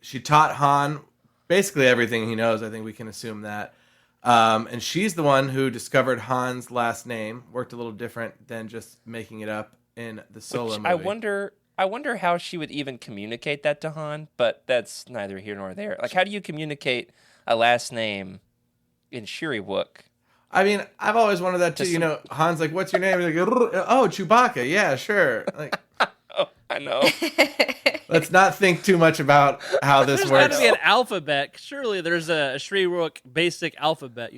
She taught Han basically everything he knows. I think we can assume that. And she's the one who discovered Han's last name. Worked a little different than just making it up in the Solo movie. I wonder how she would even communicate that to Han, but that's neither here nor there. Like, how do you communicate a last name in Shiri Wook. I mean, I've always wanted that too. You know, Han's like, "What's your name?" He's like, "Oh, Chewbacca." Yeah, sure. Like, Oh, I know. let's not think too much about how this There's got works. to be an alphabet. Surely there's a Shri Rook basic alphabet.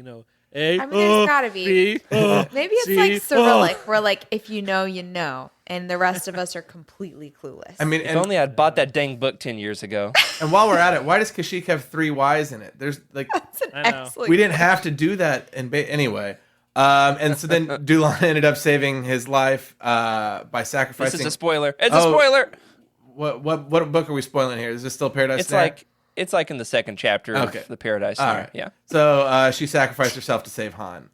A. I mean, there's gotta be. B, Maybe it's C, like Cyrillic, where like if you know, you know, and the rest of us are completely clueless. I mean, If only I'd bought that dang book 10 years ago. and while we're at it, why does Kashyyyk have 3 Y's in it? There's like, That's an I know. excellent. we didn't have to do that. Anyway, and so then Dulon ended up saving his life by This sacrificing. is a spoiler. It's a spoiler. What book are we spoiling here? Is this still Paradise? It's Snare? it's like in the second chapter Okay. of the Paradise All Snare. right. Yeah. So she sacrificed herself to save Han.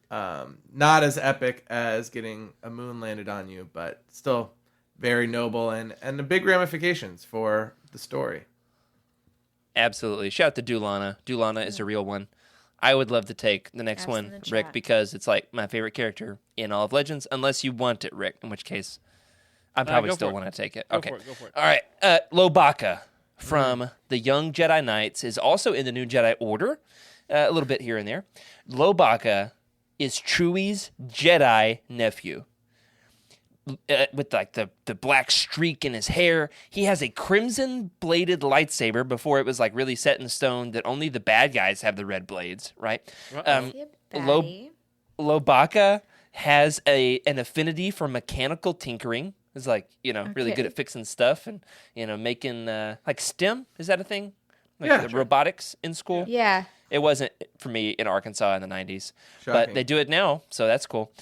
Not as epic as getting a moon landed on you, but still very noble and the big ramifications for the story. Absolutely. Shout out to Dulana. Dulana is a real one. I would love to take the next Ask in one, the Rick, chat. because it's like my favorite character in all of Legends, unless you want it, Rick, in which case I probably go still for it. want to take it. Go Okay. for it, go for it. All right. Lobaka from the Young Jedi Knights is also in the New Jedi Order, a little bit here and there. Lobaka is Chewie's Jedi nephew. With like the black streak in his hair. He has a crimson bladed lightsaber before it was like really set in stone that only the bad guys have the red blades, right? Yep, Lo- baddie. Lobaka has an affinity for mechanical tinkering. Is like, really good Okay. at fixing stuff and, making like STEM. Is that a thing? Like Yeah, the sure. robotics in school? Yeah. It wasn't for me in Arkansas in the 90s, but Shocking. they do it now, so that's cool.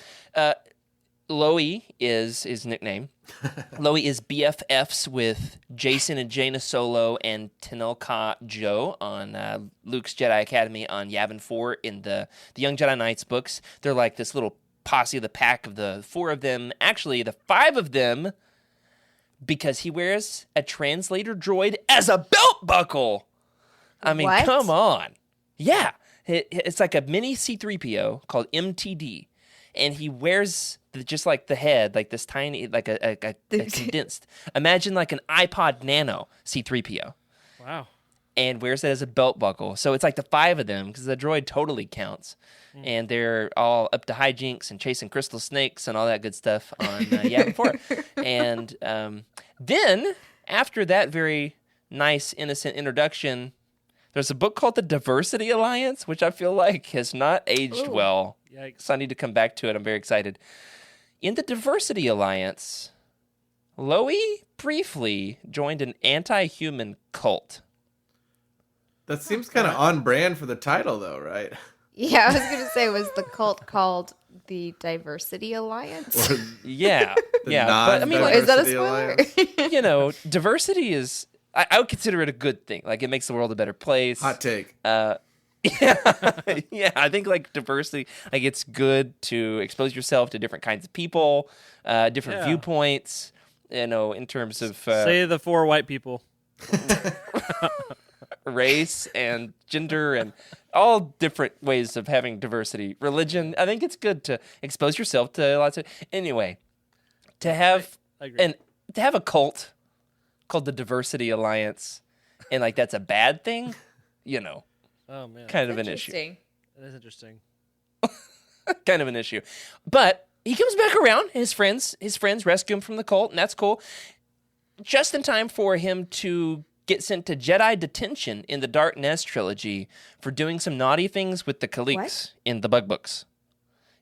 Loey is his nickname. Loey is BFFs with Jason and Jaina Solo and Tenelka Joe on Luke's Jedi Academy on Yavin 4 in the Young Jedi Knights books. They're like this little posse of the pack of the 4 of them, actually the 5 of them, because he wears a translator droid as a belt buckle. I mean, What? come on. Yeah. It's like a mini C-3PO called MTD. And he wears just like the head, like this tiny, like a condensed. Imagine like an iPod Nano C-3PO. Wow. And wears it as a belt buckle. So it's like the 5 of them because the droid totally counts. And they're all up to hijinks and chasing crystal snakes and all that good stuff on Yavin 4. And then, after that very nice, innocent introduction, there's a book called The Diversity Alliance, which I feel like has not aged Ooh. well. Yikes. So I need to come back to it. I'm very excited. In the Diversity Alliance, Loey briefly joined an anti-human cult. That seems kind of on brand for the title, though, right? Yeah, I was gonna say, was the cult called the Diversity Alliance? Or Yeah, the yeah. But I mean, like, Is that a Diversity spoiler? Alliance? diversity is. I would consider it a good thing. Like, it makes the world a better place. Hot take. Yeah, I think like diversity, like it's good to expose yourself to different kinds of people, different Yeah. viewpoints. In terms of Say the 4 white people. race and gender and all different ways of having diversity. Religion, I think it's good to expose yourself to lots of. Anyway, to have I agree. a cult called the Diversity Alliance, and like that's a bad thing, Oh, man. kind of an issue. Interesting. That is interesting. Kind of an issue. But he comes back around. His friends rescue him from the cult, and that's cool. Just in time for him to get sent to Jedi detention in the Dark Nest trilogy for doing some naughty things with the Khaliks What? in the Bug Books.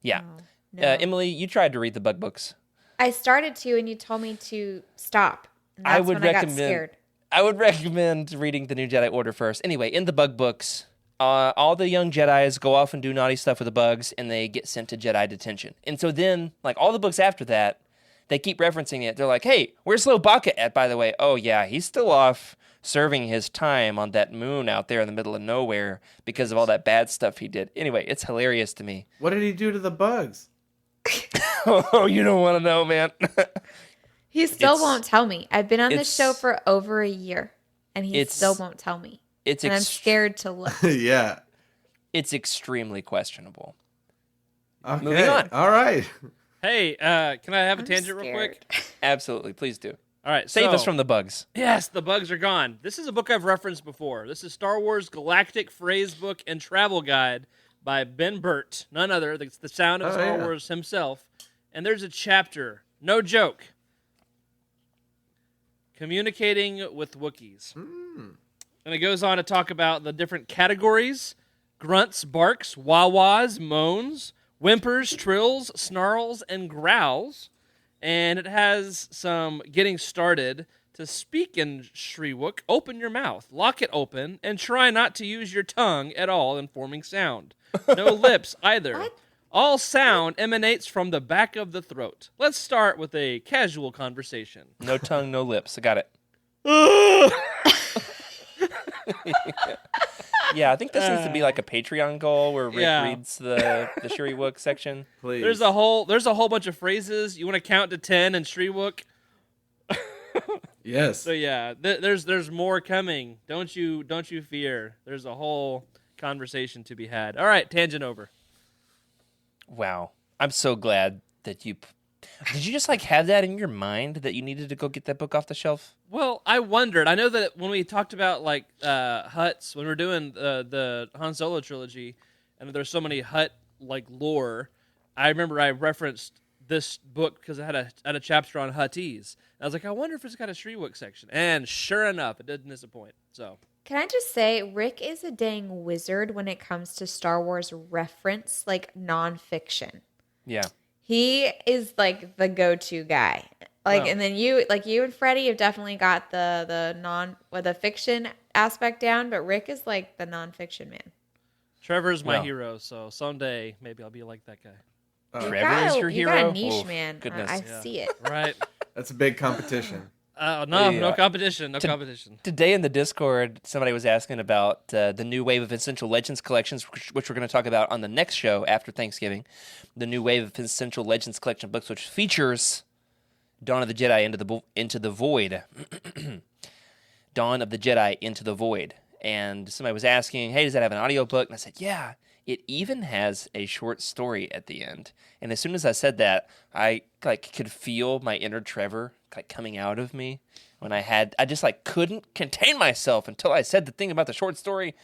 Yeah. Oh, no. Emily, you tried to read the Bug Books. I started to, and you told me to stop. And I that's would when I got recommend- scared. I would recommend reading the New Jedi Order first. Anyway, in the Bug Books, all the young Jedis go off and do naughty stuff with the bugs, and they get sent to Jedi detention. And so then, like all the books after that, they keep referencing it. They're like, hey, where's Lobaka at, by the way? Oh, yeah, he's still off serving his time on that moon out there in the middle of nowhere because of all that bad stuff he did. Anyway, it's hilarious to me. What did he do to the bugs? Oh, you don't want to know, man. He still It's- won't tell me. I've been on this show it's- for over a year, and he it's- still won't tell me. It's And I'm scared to look. Yeah. It's extremely questionable. Okay. Moving on. All right. Hey, can I have a I'm tangent real quick? scared. Absolutely, please do. All right, Save us so- from the bugs. Yes, the bugs are gone. This is a book I've referenced before. This is Star Wars Galactic Phrase Book and Travel Guide by Ben Burt, none other. It's the sound of Star yeah. Wars himself. And there's a chapter, no joke, communicating with Wookiees. And it goes on to talk about the different categories: grunts, barks, wah-wahs, moans, whimpers, trills, snarls, and growls. And it has some getting started. To speak in Shriwook, open your mouth, lock it open, and try not to use your tongue at all in forming sound. No lips either. What? All sound emanates from the back of the throat. Let's start with a casual conversation. No tongue, no lips. I got it. Yeah, I think this needs to be like a Patreon goal where Rick Yeah. reads the Shriwook section. Please. There's a whole bunch of phrases. You want to count to 10 in Shriwook? Yes. So yeah, there's more coming. Don't you fear. There's a whole conversation to be had. All right, tangent over. Wow. I'm so glad that you... Did you just like have that in your mind that you needed to go get that book off the shelf? Well, I wondered. I know that when we talked about like Hutts, when we were doing the Han Solo trilogy, and there's so many Hutt like lore, I remember I referenced this book because it had a chapter on Hutties. And I was like, I wonder if it's got a Shriwook section. And sure enough, it didn't disappoint. So Can I just say, Rick is a dang wizard when it comes to Star Wars reference, like nonfiction. Yeah. He is like the go-to guy. Like, Wow. and then you and Freddie have definitely got the fiction aspect down, but Rick is like the nonfiction man. Trevor's my Well. hero. So someday maybe I'll be like that guy. Trevor is your You hero? got a niche, Oof, man. goodness. I Yeah. see it. Right? That's a big competition. No Yeah. competition. No competition. Today in the Discord, somebody was asking about the new wave of Essential Legends collections, which we're going to talk about on the next show after Thanksgiving. The new wave of Essential Legends collection books, which features Dawn of the Jedi into the Void. Dawn of the Jedi Into the Void. And somebody was asking, hey, does that have an audiobook? And I said, yeah, it even has a short story at the end. And as soon as I said that, I could feel my inner Trevor coming out of me when I just couldn't contain myself until I said the thing about the short story.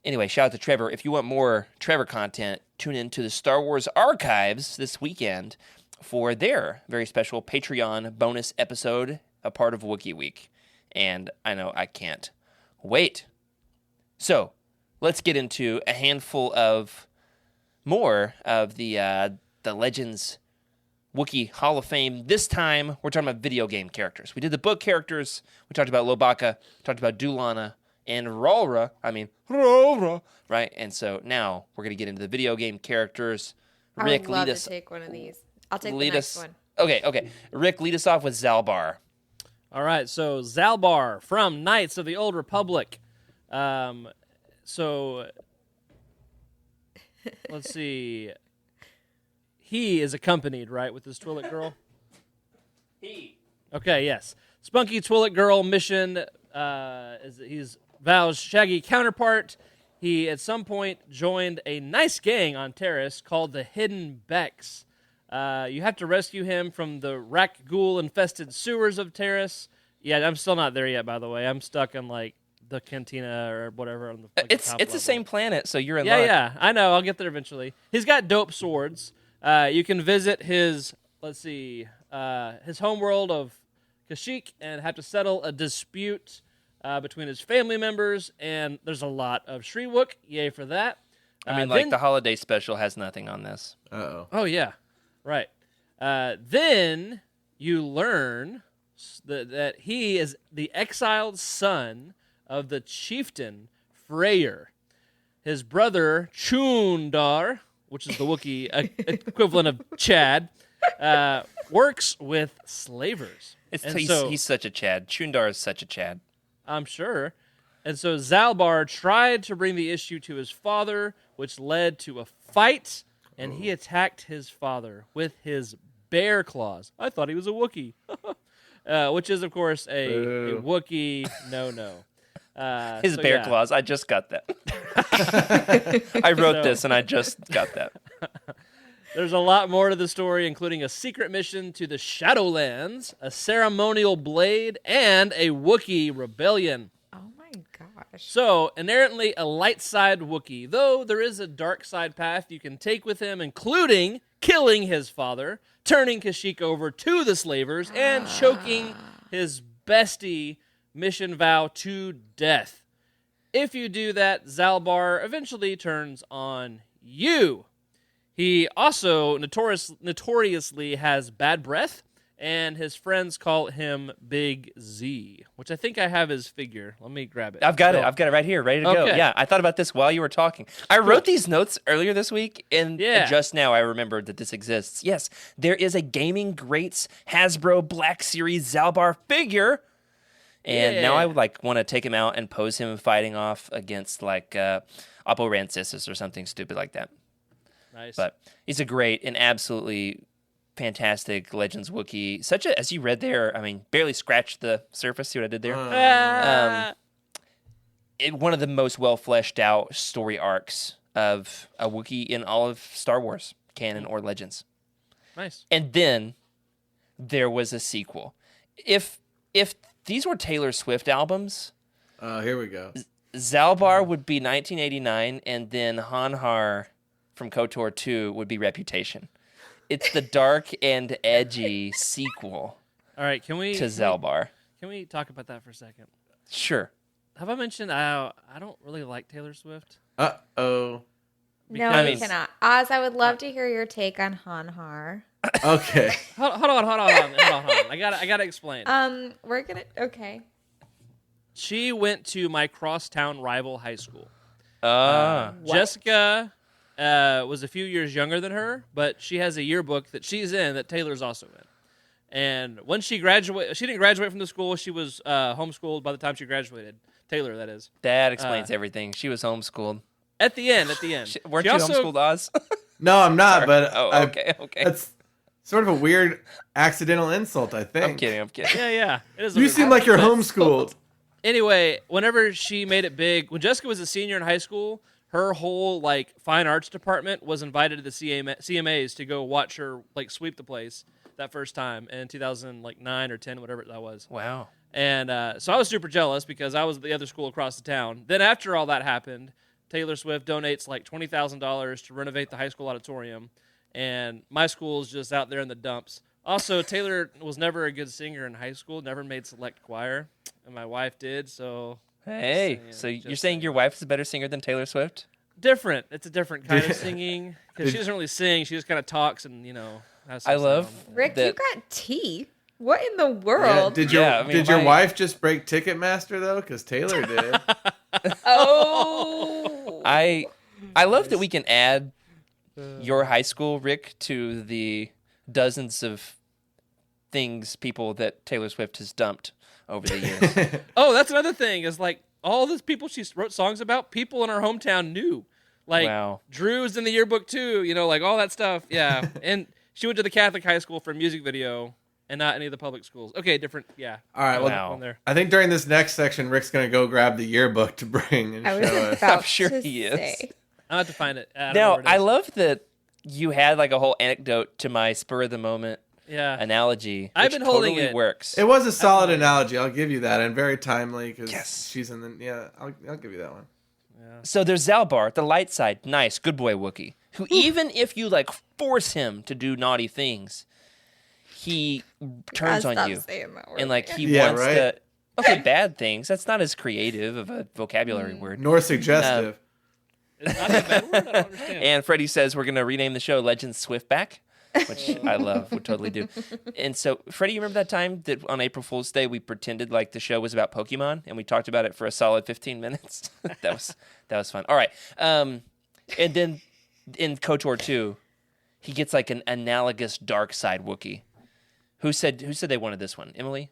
Anyway, shout out to Trevor. If you want more Trevor content, tune into the Star Wars Archives this weekend for their very special Patreon bonus episode, a part of Wookiee Week. And I know I can't wait. So, let's get into a handful of more of the Legends Wookiee Hall of Fame. This time, we're talking about video game characters. We did the book characters. We talked about Lobaka, talked about Dulana, and Ralra. Right? And so now we're going to get into the video game characters. I Rick, would love lead to us. take one of these. I'll take the Lead next us. one. Okay. Rick, lead us off with Zalbar. All right, so Zalbar from Knights of the Old Republic. So let's see. He is accompanied, right, with his Twi'lek girl? Okay, yes. Spunky Twi'lek girl mission he's Val's shaggy counterpart. He, at some point, joined a nice gang on Terrace called the Hidden Becks. You have to rescue him from the Rak Ghoul-infested sewers of Terrace. Yeah, I'm still not there yet, by the way. I'm stuck in, the cantina or whatever. On the, It's top the level. same planet, so you're in luck. Yeah, I know. I'll get there eventually. He's got dope swords. You can visit his, his homeworld of Kashyyyk and have to settle a dispute between his family members, and there's a lot of Shriwook. Yay for that. I mean, Then- the holiday special has nothing on this. Uh-oh. Oh, yeah. Right. Then you learn that he is the exiled son of the chieftain Freyr. His brother Chundar, which is the Wookiee equivalent of Chad, works with slavers. He's such a Chad. Chundar is such a Chad. I'm sure. And so Zalbar tried to bring the issue to his father, which led to a fight, and he attacked his father with his bear claws. I thought he was a Wookiee, which is, of course, a Wookiee no-no. His bear claws. I just got that. I wrote this, and I just got that. There's a lot more to the story, including a secret mission to the Shadowlands, a ceremonial blade, and a Wookiee rebellion. Oh my gosh. So, inherently a light side Wookiee, though there is a dark side path you can take with him, including killing his father, turning Kashyyyk over to the slavers, and choking his bestie Mission Vow to death. If you do that, Zalbar eventually turns on you. He also notoriously has bad breath, and his friends call him Big Z, which I think I have his figure. Let me grab it. I've got it. I've got it right here, ready to go. Okay. Yeah, I thought about this while you were talking. I wrote these notes earlier this week, and just now I remembered that this exists. Yes, there is a Gaming Greats Hasbro Black Series Zalbar figure. And now I want to take him out and pose him fighting off against Oppo Rancisis or something stupid like that. Nice. But he's a great and absolutely fantastic Legends Wookiee. Such a, as you read there, I mean, barely scratched the surface. See what I did there? One of the most well fleshed out story arcs of a Wookiee in all of Star Wars canon or Legends. Nice. And then there was a sequel. If these were Taylor Swift albums, here we go. Zalbar would be 1989, and then Hanhar from KOTOR 2 would be Reputation. It's the dark and edgy sequel All right, can we to Zalbar. Can we talk about that for a second? Sure. Have I mentioned I don't really like Taylor Swift? Uh-oh. No, I you mean- cannot. Oz, I would love to hear your take on Hanhar. Okay. Hold on. I gotta explain. We're gonna okay. She went to my crosstown rival high school. What? Jessica was a few years younger than her, but she has a yearbook that she's in that Taylor's also in. And when she graduated, she didn't graduate from the school. She was homeschooled by the time she graduated. Taylor, that is. That explains everything. She was homeschooled. At the end. Weren't She you also- homeschooled, Oz? No, I'm not, but okay. that's sort of a weird accidental insult, I think. I'm kidding. Yeah. It is a You weird seem one. like you're homeschooled. Anyway, whenever she made it big, when Jessica was a senior in high school, her whole fine arts department was invited to the CMAs to go watch her sweep the place that first time in 2009 or 10, whatever that was. Wow. And so I was super jealous because I was at the other school across the town. Then after all that happened, Taylor Swift donates $20,000 to renovate the high school auditorium, and my school is just out there in the dumps. Also, Taylor was never a good singer in high school, never made select choir, and my wife did, so... Hey, so you're saying your wife is a better singer than Taylor Swift? Different. It's a different kind of singing, because she doesn't really sing. She just kind of talks and, has some I love sound. Rick, that- you got tea. What in the Yeah, world? did Yeah, your my- wife just break Ticketmaster though? Because Taylor did. Oh. I love that we can add your high school, Rick, to the dozens of people that Taylor Swift has dumped over the years. Oh, that's another thing, is all those people she wrote songs about, people in our hometown knew. Wow. Drew's in the yearbook too, all that stuff. Yeah. And she went to the Catholic high school for a music video and not any of the public schools. Okay, different. Yeah. All right. Well, Wow. On there. I think during this next section, Rick's gonna go grab the yearbook to bring and I was show us. about I'm sure to he is. say. I'll have to find it. I don't know Now, where it I is. love that you had a whole anecdote to my spur of the moment Yeah. analogy. I've which been holding totally it. works. It was a solid analogy. I'll give you that, and very timely because Yes. she's in the. Yeah, I'll give you that one. So there's Zalbar, the light side, nice, good boy Wookiee, who even if you force him to do naughty things, he turns on Stop you. saying that word. And he Yeah, wants right? to. Okay, bad things. That's not as creative of a vocabulary word. Nor suggestive. It's not that bad word? I don't understand. And Freddie says we're going to rename the show Legends Swiftback, which I love, would totally do. And so, Freddie, you remember that time that on April Fool's Day we pretended like the show was about Pokemon and we talked about it for a solid 15 minutes? that was fun. All right. And then in KOTOR 2, he gets an analogous dark side Wookiee. Who said they wanted this one? Emily?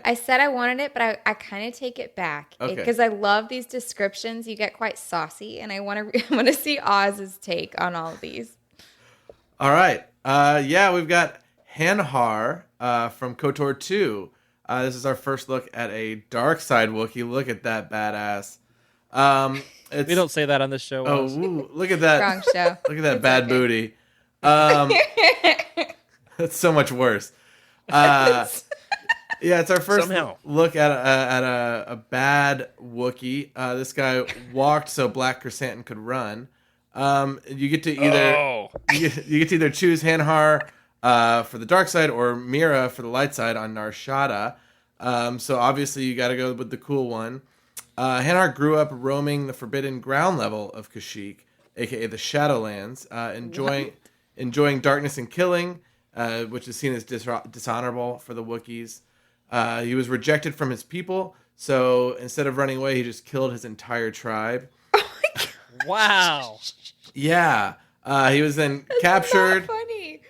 I said I wanted it, but I kind of take it back Okay. because I love these descriptions. You get quite saucy, and I want to see Oz's take on all of these. All right. Yeah, we've got Hanhar from KOTOR 2. This is our first look at a dark side Wookiee. Look at that badass. It's, We don't say that on this show. Oh, Oz. ooh, look at that. Wrong show. Look at that bad okay. booty. That's so much worse. Yeah, it's our first Somehow. look at a bad Wookiee. This guy walked so Black Chrysanthemum could run. You get to either you get to either choose Hanhar for the dark side or Mira for the light side on Nar Shaddaa. So obviously you got to go with the cool one. Hanhar grew up roaming the forbidden ground level of Kashyyyk, aka the Shadowlands, enjoying darkness and killing, which is seen as dishonorable for the Wookiees. He was rejected from his people, so instead of running away, he just killed his entire tribe. Wow. Yeah. He was then captured. Not funny.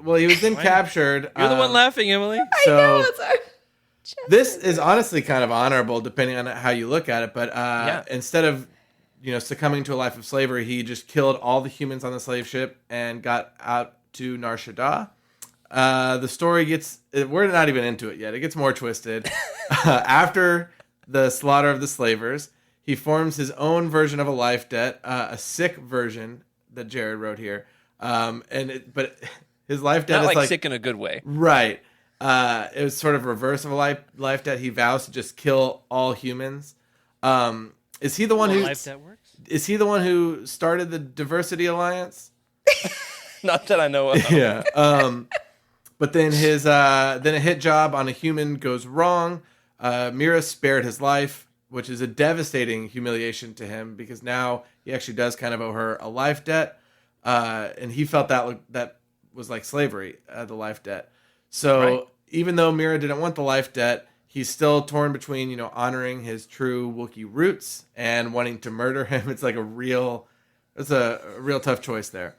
Well, he was then captured. You're the one laughing, Emily. So I know, it's our this is honestly kind of honorable, depending on how you look at it. But instead of succumbing to a life of slavery, he just killed all the humans on the slave ship and got out to Nar Shaddaa. The story we're not even into it yet. It gets more twisted. After the slaughter of the slavers, he forms his own version of a life debt, a sick version that Jared wrote here. But his life debt Not is like sick in a good way. right. It was sort of reverse of a life debt. He vows to just kill all humans. Is he the one who Life that works. is he the one who started the Diversity Alliance? Not that I know of. Yeah. But then his then a hit job on a human goes wrong. Mira spared his life, which is a devastating humiliation to him because now he actually does kind of owe her a life debt, and he felt that was like slavery, the life debt. So even though Mira didn't want the life debt, he's still torn between honoring his true Wookiee roots and wanting to murder him. It's like a real tough choice there.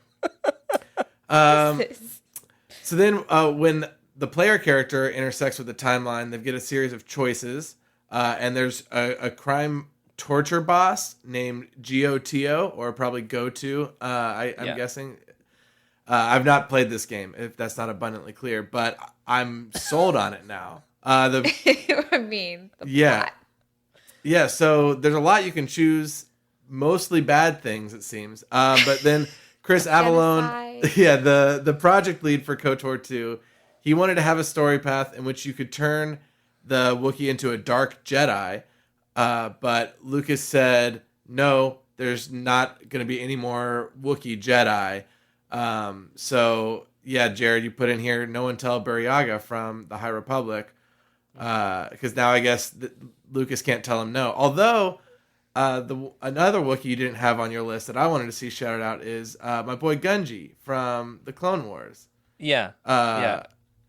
So then when the player character intersects with the timeline, they get a series of choices. And there's a crime torture boss named GOTO, or probably GoTo, I'm guessing. I've not played this game, if that's not abundantly clear, but I'm sold on it now. The plot. Yeah, so there's a lot you can choose, mostly bad things, it seems. But then Chris Avallone, the project lead for KOTOR 2, he wanted to have a story path in which you could turn the Wookiee into a dark Jedi, but Lucas said, no, there's not going to be any more Wookiee Jedi. So, yeah, Jared, you put in here, no one tell Buryaga from the High Republic, because now I guess Lucas can't tell him no. Although, another Wookiee you didn't have on your list that I wanted to see shouted out is my boy Gunji from the Clone Wars. Yeah.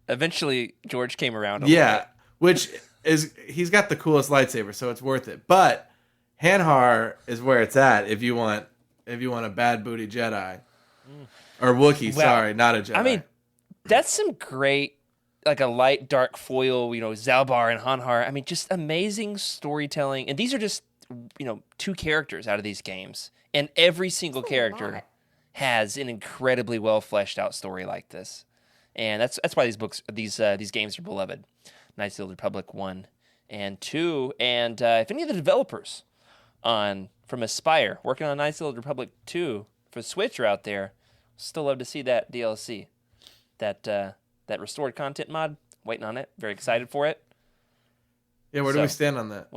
Eventually, George came around a little bit. Which is, he's got the coolest lightsaber, so it's worth it. But Hanhar is where it's at if you want a bad booty Jedi. Or Wookiee, sorry, not a Jedi. I mean, that's some great, like a light dark foil, Zalbar and Hanhar. I mean, just amazing storytelling. And these are just, two characters out of these games. And every single character has an incredibly well fleshed out story like this. And that's why these games are beloved. Knights of the Republic 1 and 2. And if any of the developers from Aspire working on Knights of the Republic 2 for Switch are out there, still love to see that DLC. That restored content mod, waiting on it. Very excited for it. Yeah, where do we stand on that?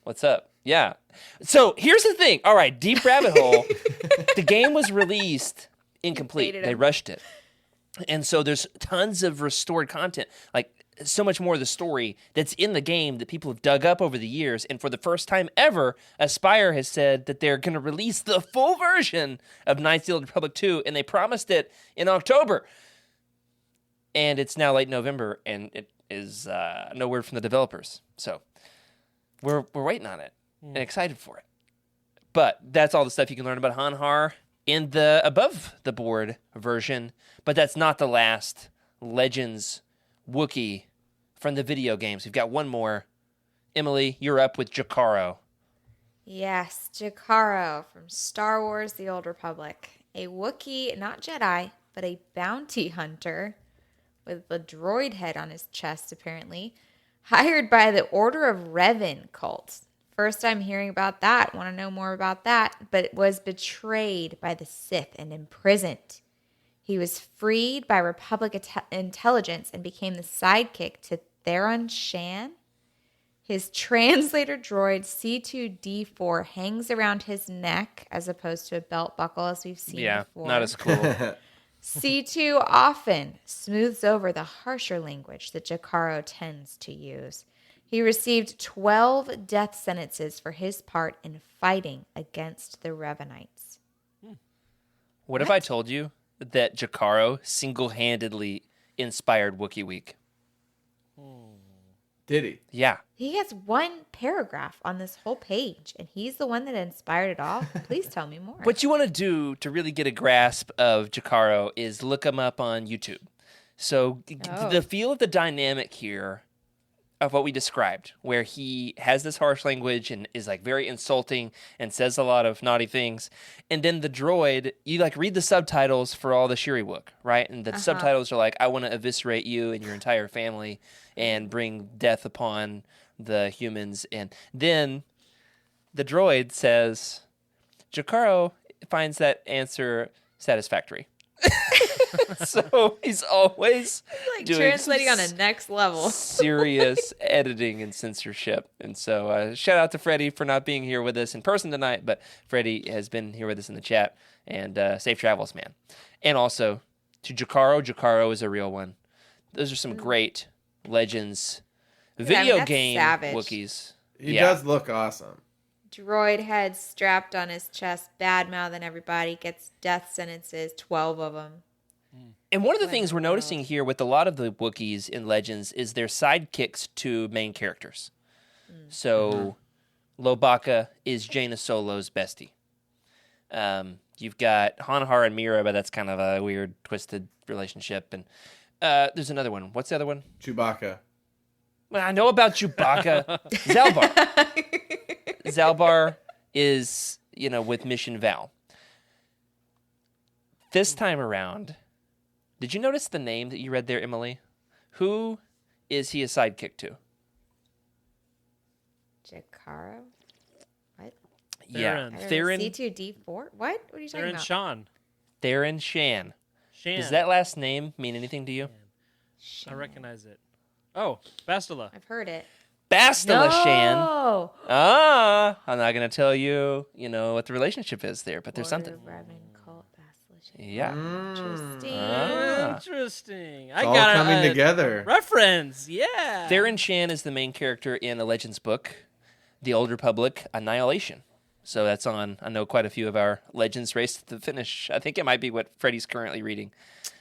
What's up? Yeah. So here's the thing. All right, Deep Rabbit Hole. The game was released incomplete. They rushed it. And so there's tons of restored content, like so much more of the story that's in the game that people have dug up over the years. And for the first time ever, Aspire has said that they're going to release the full version of Knights of the Republic 2, and they promised it in October. And it's now late November, and it is no word from the developers. So we're waiting on it and excited for it. But that's all the stuff you can learn about Hanhar in the above the board version. But that's not the last Legends Wookiee from the video games. We've got one more. Emily, you're up with Jakaro. Yes, Jakaro from Star Wars The Old Republic. A Wookiee, not Jedi, but a bounty hunter with a droid head on his chest, apparently, hired by the Order of Revan cult. First time hearing about that. Want to know more about that. But was betrayed by the Sith and imprisoned. He was freed by Republic intelligence and became the sidekick to Theron Shan. His translator droid C2D4 hangs around his neck as opposed to a belt buckle, as we've seen before. Not as cool. C2 often smooths over the harsher language that Jakaro tends to use. He received 12 death sentences for his part in fighting against the Revenites. What if I told you that Jakaro single-handedly inspired Wookiee Week? Did he? Yeah. He has one paragraph on this whole page, and he's the one that inspired it all. Please tell me more. What you want to do to really get a grasp of Jakaro is look him up on YouTube. So the feel of the dynamic here of what we described, where he has this harsh language and is like very insulting and says a lot of naughty things. And then the droid, you like read the subtitles for all the Shiriwook, right? And the subtitles are like, I want to eviscerate you and your entire family and bring death upon the humans. And then the droid says, Jakaro finds that answer satisfactory. So he's always like doing translating on a next level. serious editing and censorship. And so shout out to Freddie for not being here with us in person tonight, but Freddie has been here with us in the chat, and safe travels, man. And also to Jakaro. Jakaro is a real one. Those are some great Legends video that's game savage. Wookiees. He does look awesome. Droid head strapped on his chest, bad-mouthing everybody, gets death sentences, 12 of them. And one of the things we're noticing here with a lot of the Wookiees in Legends is they're sidekicks to main characters. So Lobaka is Jaina Solo's bestie. You've got Hanahar and Mira, but that's kind of a weird, twisted relationship. And there's another one. What's the other one? Chewbacca. Well, I know about Chewbacca. Zalbar. Zalbar is, with Mission Val. This time around, did you notice the name that you read there, Emily? Who is he a sidekick to? Jakaro? What? Yeah, Theron. C2D4? What? What are you talking Theron about? Shan. Theron Shan. Shan. Does that last name mean anything to you? I recognize it. Oh, Bastila. I've heard it. Bastila Shan. No! I'm not going to tell you, what the relationship is there, but there's something. Revan cult Bastila Shan. Yeah. Interesting. Interesting. It's all coming together. Reference. Yeah. Theron Shan is the main character in a Legends book, The Old Republic Annihilation. So that's on, I know, quite a few of our Legends Race to the Finish. I think it might be what Freddie's currently reading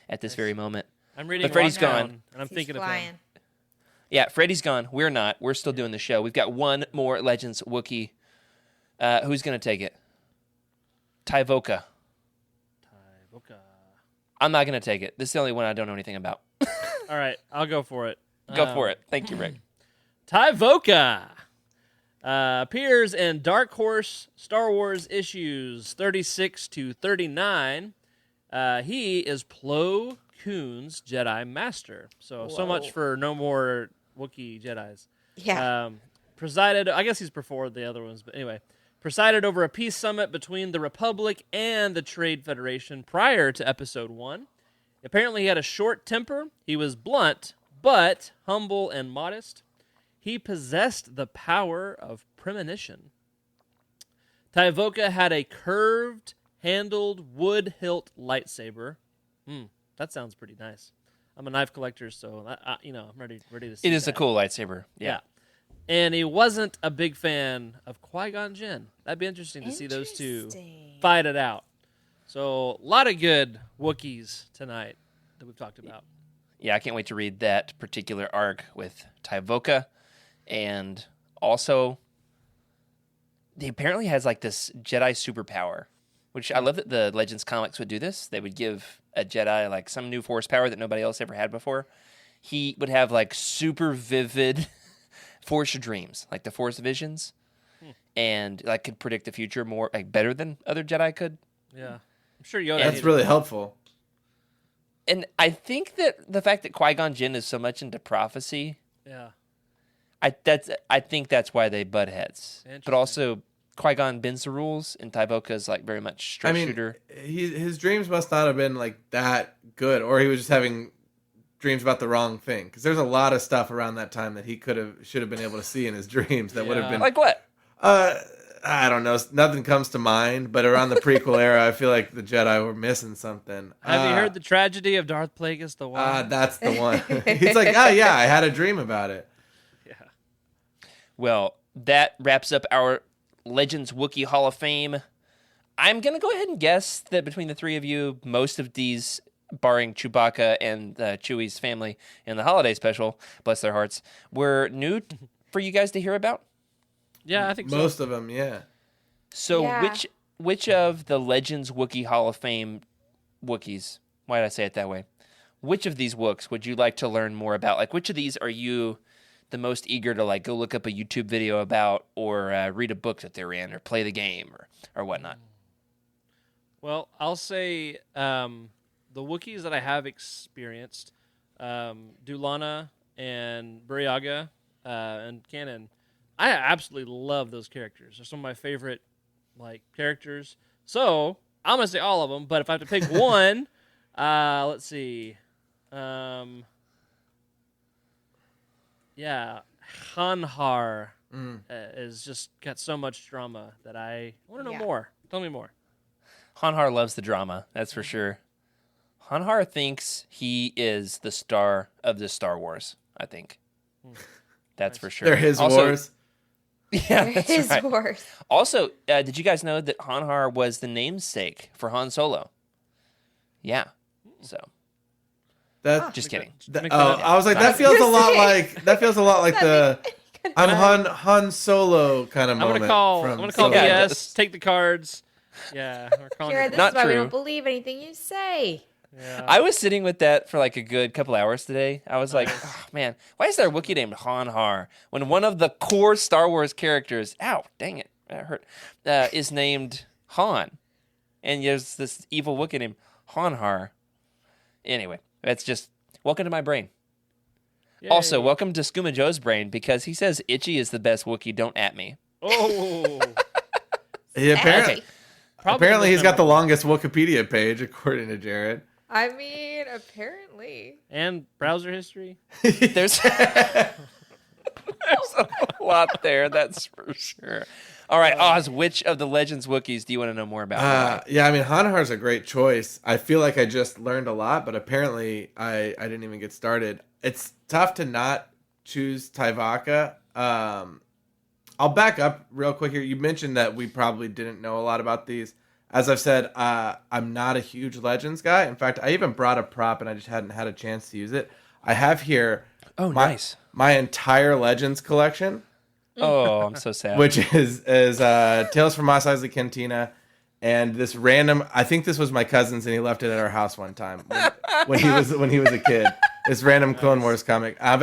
at this very moment. I'm reading But Freddie's Lockdown, gone. and I'm He's thinking flying. of him. Yeah, Freddie's gone. We're not. We're still doing the show. We've got one more Legends Wookiee. Who's going to take it? Tyvoka. I'm not going to take it. This is the only one I don't know anything about. All right, I'll go for it. Go for it. Thank you, Rick. Tyvoka appears in Dark Horse Star Wars issues 36 to 39. He is Plo Koon's Jedi Master. So much for no more Wookiee Jedis. Yeah. Presided, I guess he's before the other ones, but anyway. Presided over a peace summit between the Republic and the Trade Federation prior to Episode 1. Apparently he had a short temper. He was blunt, but humble and modest. He possessed the power of premonition. Tyvoka had a curved-handled wood hilt lightsaber. That sounds pretty nice. I'm a knife collector, so I'm ready to see It is that. a cool lightsaber. Yeah. And he wasn't a big fan of Qui-Gon Jinn. That'd be interesting to see those two fight it out. So a lot of good Wookiees tonight that we've talked about. Yeah, I can't wait to read that particular arc with Tyvoka. And also, he apparently has like this Jedi superpower, which I love that the Legends comics would do this. They would give a Jedi like some new force power that nobody else ever had before. He would have like super vivid force dreams, like the Force visions, and like could predict the future more like better than other Jedi could. Yeah. I'm sure Yoda. That's really helpful. And I think that the fact that Qui-Gon Jinn is so much into prophecy, Yeah. I think that's why they butt heads. But Interesting. also, Qui-Gon bends the rules, and Tyvoka's like very much straight shooter. His dreams must not have been like that good, or he was just having dreams about the wrong thing, because there's a lot of stuff around that time that he should have been able to see in his dreams that would have been Like what? I don't know, nothing comes to mind, but around the prequel era, I feel like the Jedi were missing something. Have you heard the tragedy of Darth Plagueis the Wise? That's the one. He's like, oh yeah, I had a dream about it. Yeah. Well, that wraps up our Legends Wookiee Hall of Fame. I'm going to go ahead and guess that between the three of you, most of these, barring Chewbacca and Chewie's family in the holiday special, bless their hearts, were new for you guys to hear about. Yeah, I think so. Most of them, yeah. So Yeah. which of the Legends Wookiee Hall of Fame Wookiees, why did I say it that way? Which of these Wooks would you like to learn more about? Like, which of these are you the most eager to like go look up a YouTube video about, or read a book that they're in, or play the game, or whatnot? Well, I'll say the Wookiees that I have experienced, Dulana and Buryaga and Kanan, I absolutely love those characters. They're some of my favorite like characters. So I'm gonna say all of them, but if I have to pick one, let's see. Yeah, Hanhar is just got so much drama that I want to know Yeah. more. Tell me more. Hanhar loves the drama, that's for sure. Hanhar thinks he is the star of the Star Wars, I think. That's for sure. They're his Also- wars. Yeah, that's His right. worst. Also, did you guys know that Hanhar was the namesake for Han Solo? Yeah. So, That, just kidding. I was like, that feels a lot like the I'm Han Solo kind of I'm moment. gonna call Yeah, BS. Take the cards. Yeah, we're calling Kira, it. this Not is why we true. don't believe anything you say. Yeah. I was sitting with that for like a good couple hours today. I was like, oh, man, why is there a Wookiee named Hanhar when one of the core Star Wars characters, ow, dang it, that hurt, is named Han? And there's this evil Wookiee named Hanhar. Anyway, that's just, welcome to my brain. Yay. Also, welcome to Skooma Joe's brain, because he says Itchy is the best Wookiee, don't at me. Oh, He Okay. apparently he's got the longest Wikipedia page, according to Jared. I mean, apparently. and browser history. There's a lot there, that's for sure. All right, Oz, which of the Legends Wookiees do you want to know more about? Yeah, I mean, Hanhar's a great choice. I feel like I just learned a lot, but apparently I didn't even get started. It's tough to not choose Tyvaka. I'll back up real quick here. You mentioned that we probably didn't know a lot about these. As I've said, I'm not a huge Legends guy. In fact, I even brought a prop and I just hadn't had a chance to use it. I have here Nice. my entire Legends collection, Oh, I'm so sad. which is Tales from Mos Eisley Cantina, and this random. I think this was my cousin's, and he left it at our house one time when he was a kid. This random Clone Wars comic. I've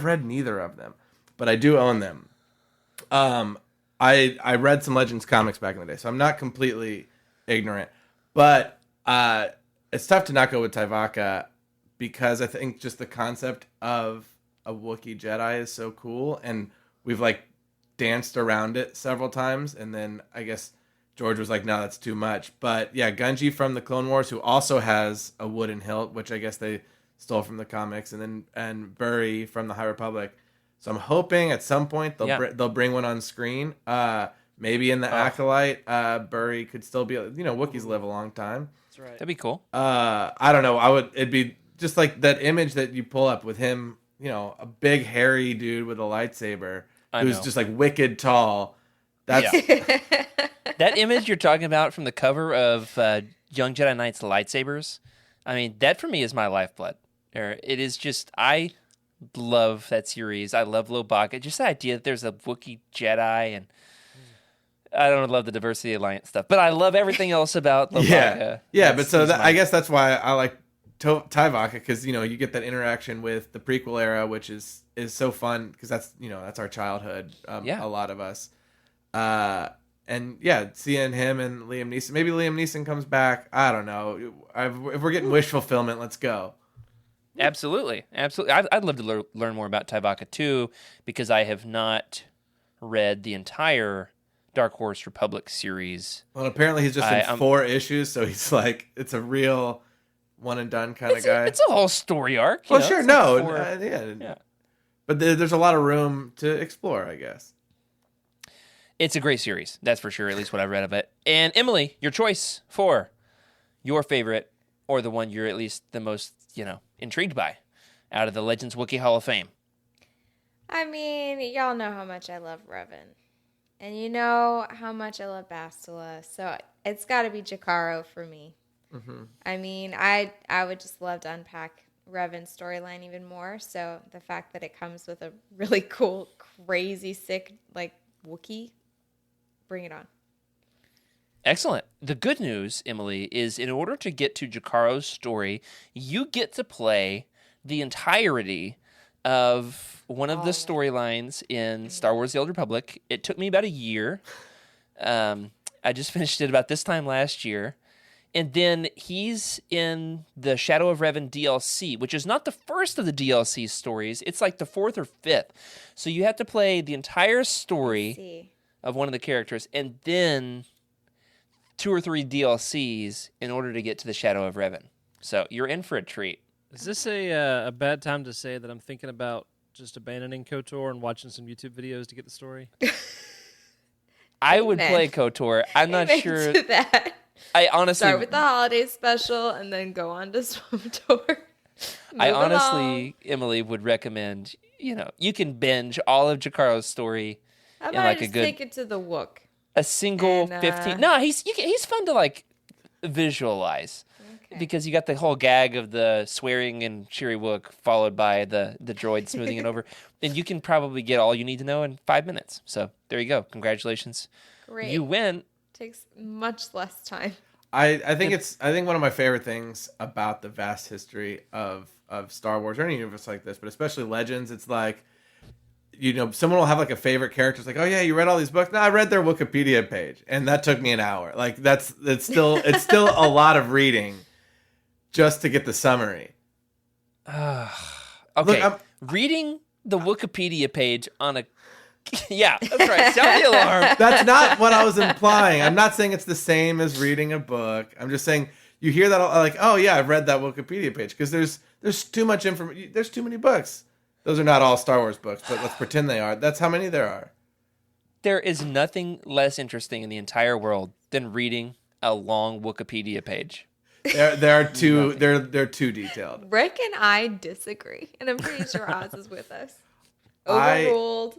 read neither of them, but I do own them. I read some Legends comics back in the day, so I'm not completely ignorant. But it's tough to not go with Tyvaka because I think just the concept of a Wookiee Jedi is so cool, and we've like danced around it several times, and then I guess George was like, no, that's too much. But yeah, Gunji from the Clone Wars, who also has a wooden hilt, which I guess they stole from the comics, and Burry from the High Republic. So I'm hoping at some point they'll bring one on screen. Maybe in the Acolyte, Burry could still be. Wookiees live a long time. That's right. That'd be cool. I don't know. It'd be just like that image that you pull up with him. A big hairy dude with a lightsaber who's know. just like wicked tall. That's That image you're talking about from the cover of Young Jedi Knight's lightsabers, I mean, that for me is my lifeblood. It is just, I love that series. I love Lobaka. Just the idea that there's a Wookiee Jedi, and I don't love the Diversity Alliance stuff, but I love everything else about Lobaka. yeah. But so I guess that's why I like Tyvaka, because you get that interaction with the prequel era, which is so fun because that's our childhood. A lot of us. And yeah, seeing him and Liam Neeson. Maybe Liam Neeson comes back. I don't know. If we're getting wish fulfillment, let's go. Absolutely. I'd love to learn more about Tyvaka too, because I have not read the entire Dark Horse Republic series. Well, apparently he's just in 4 issues, so he's like, it's a real one and done kind of It's guy. it's a whole story arc. Well, sure, it's like no, before- yeah. But there's a lot of room to explore, I guess. It's a great series, that's for sure, at least what I've read of it. And Emily, your choice for your favorite, or the one you're at least the most, intrigued by, out of the Legends Wookiee Hall of Fame. I mean, y'all know how much I love Revan. And you know how much I love Bastila. So it's got to be Jakaro for me. Mm-hmm. I mean, I would just love to unpack Revan's storyline even more. So the fact that it comes with a really cool, crazy, sick, Wookiee, bring it on. Excellent. The good news, Emily, is in order to get to Jakaro's story, you get to play the entirety of one of the storylines in Star Wars The Old Republic. It took me about a year. I just finished it about this time last year. And then he's in the Shadow of Revan DLC, which is not the first of the DLC stories. It's like the 4th or 5th. So you have to play the entire story of one of the characters, and then 2 or 3 DLCs in order to get to the Shadow of Revan. So you're in for a treat. Is this a bad time to say that I'm thinking about just abandoning KOTOR and watching some YouTube videos to get the story? I would Amen. play KOTOR. I'm not Amen sure. to that. I honestly, Start with the holiday special and then go on to Swim Tour. I Move honestly, along. Emily, would recommend. You can binge all of Jakaro's story How in about like I a just good, take it to the Wook? a single and, 15. No, he's fun to visualize. Okay. Because you got the whole gag of the swearing in Shiri Wook followed by the droid smoothing it over. And you can probably get all you need to know in 5 minutes. So there you go. Congratulations. Great. You win. Takes much less time. I think one of my favorite things about the vast history of Star Wars or any universe like this, but especially Legends, it's like, someone will have like a favorite character. It's like, oh yeah, you read all these books. No, I read their Wikipedia page, and that took me an hour. Like it's still a lot of reading just to get the summary. Okay. Look, reading the Wikipedia page on a... Yeah, that's right. Sound the alarm. That's not what I was implying. I'm not saying it's the same as reading a book. I'm just saying you hear that like, oh yeah, I've read that Wikipedia page, because there's too much information. There's too many books. Those are not all Star Wars books, but let's pretend they are. That's how many there are. There is nothing less interesting in the entire world than reading a long Wikipedia page. They're too detailed. Rick and I disagree, and I'm pretty sure Oz is with us. I- Overruled.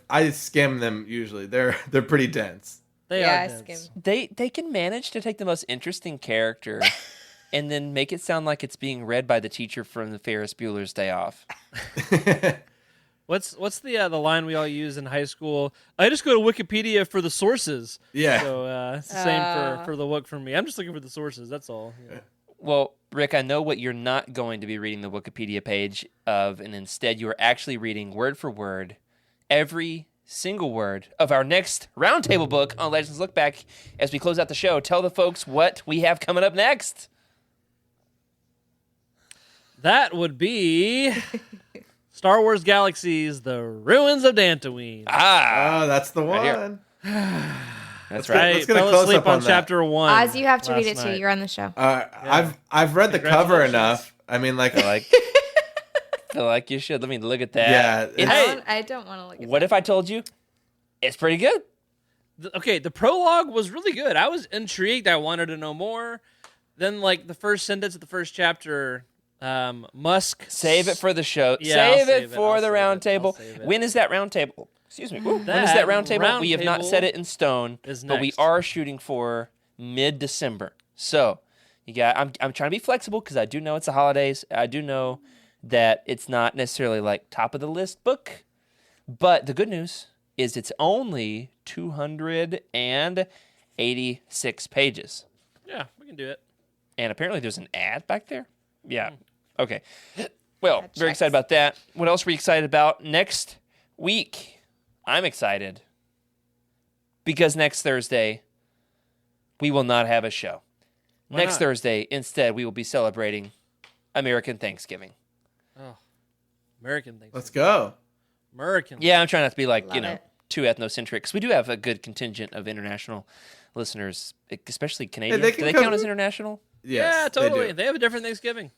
I skim them usually. They're pretty dense. They Yeah, are I dense. skim. They can manage to take the most interesting character and then make it sound like it's being read by the teacher from the Ferris Bueller's Day Off. What's the line we all use in high school? I just go to Wikipedia for the sources. Yeah. So it's the same for the Wook for me. I'm just looking for the sources. That's all. Yeah. Well, Rick, I know what you're not going to be reading the Wikipedia page of, and instead you are actually reading word for word every single word of our next roundtable book on Legends Look Back. As we close out the show, tell the folks what we have coming up next. That would be Star Wars Galaxies: The Ruins of Dantooine. Oh, that's the one. Right here. That's Let's right. let's get a fell close asleep up on on that. chapter 1. Oz, you have to read it last too. night. You're on the show. I've read the cover Congratulations. enough. I mean, like, Feel like you should. Let me look at that. Yeah, It's- I don't want to look at what that. if I told you it's pretty good? Okay, the prologue was really good. I was intrigued. I wanted to know more. Then, the first sentence of the first chapter, Musk. Save it for the show. Yeah, I'll save it save it. for I'll the save round it. I'll table. save it. When is that round table? Excuse me. When is That that round table? round We have not table set it in stone, is but we next. are shooting for mid-December. So, I'm trying to be flexible because I do know it's the holidays. I do know that it's not necessarily top of the list book, but the good news is it's only 286 pages. Yeah, we can do it. And apparently there's an ad back there. Yeah. Okay. Well, That very checks. excited about that. What else are we excited about next week? I'm excited because next Thursday we will not have a show. Why Next not? Thursday, instead, we will be celebrating American Thanksgiving. Oh, American things. let's go. American. Yeah, I'm trying not to be Love it. too ethnocentric because we do have a good contingent of international listeners, especially Canadians. they Do can they come- count as international? Yeah, they totally. do. They have a different Thanksgiving.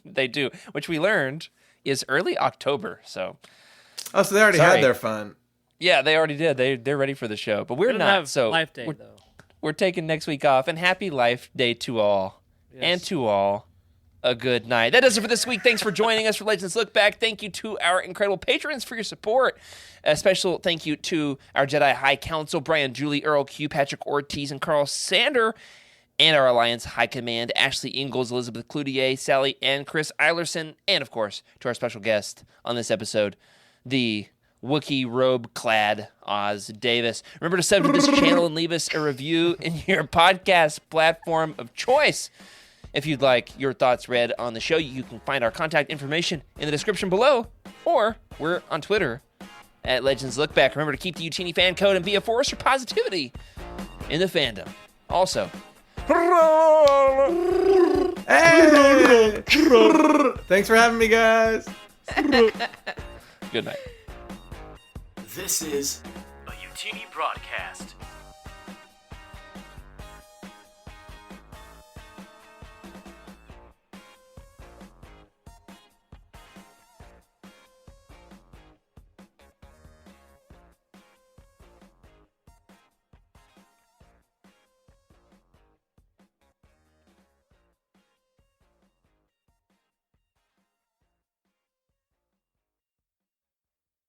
They do, which we learned is early October. So Oh, so they already Sorry. had their fun. yeah, they already did. They're ready for the show, but we're We don't not. have So Life Day, we're, though. we're taking next week off. And happy Life Day to all, and to all a good night. That does it for this week. Thanks for joining us for Legends Look Back. Thank you to our incredible patrons for your support. A special thank you to our Jedi High Council, Brian, Julie, Earl, Q, Patrick Ortiz, and Carl Sander, and our Alliance High Command, Ashley Ingalls, Elizabeth Cloutier, Sally, and Chris Eilerson, and of course, to our special guest on this episode, the Wookiee robe-clad Oz Davis. Remember to sub to this channel and leave us a review in your podcast platform of choice. If you'd like your thoughts read on the show, you can find our contact information in the description below, or we're on Twitter at Legends Look Back. Remember to keep the YOUTINI fan code and be a force for positivity in the fandom. Also, Hey! Thanks for having me, guys. good night. This is a YOUTINI broadcast.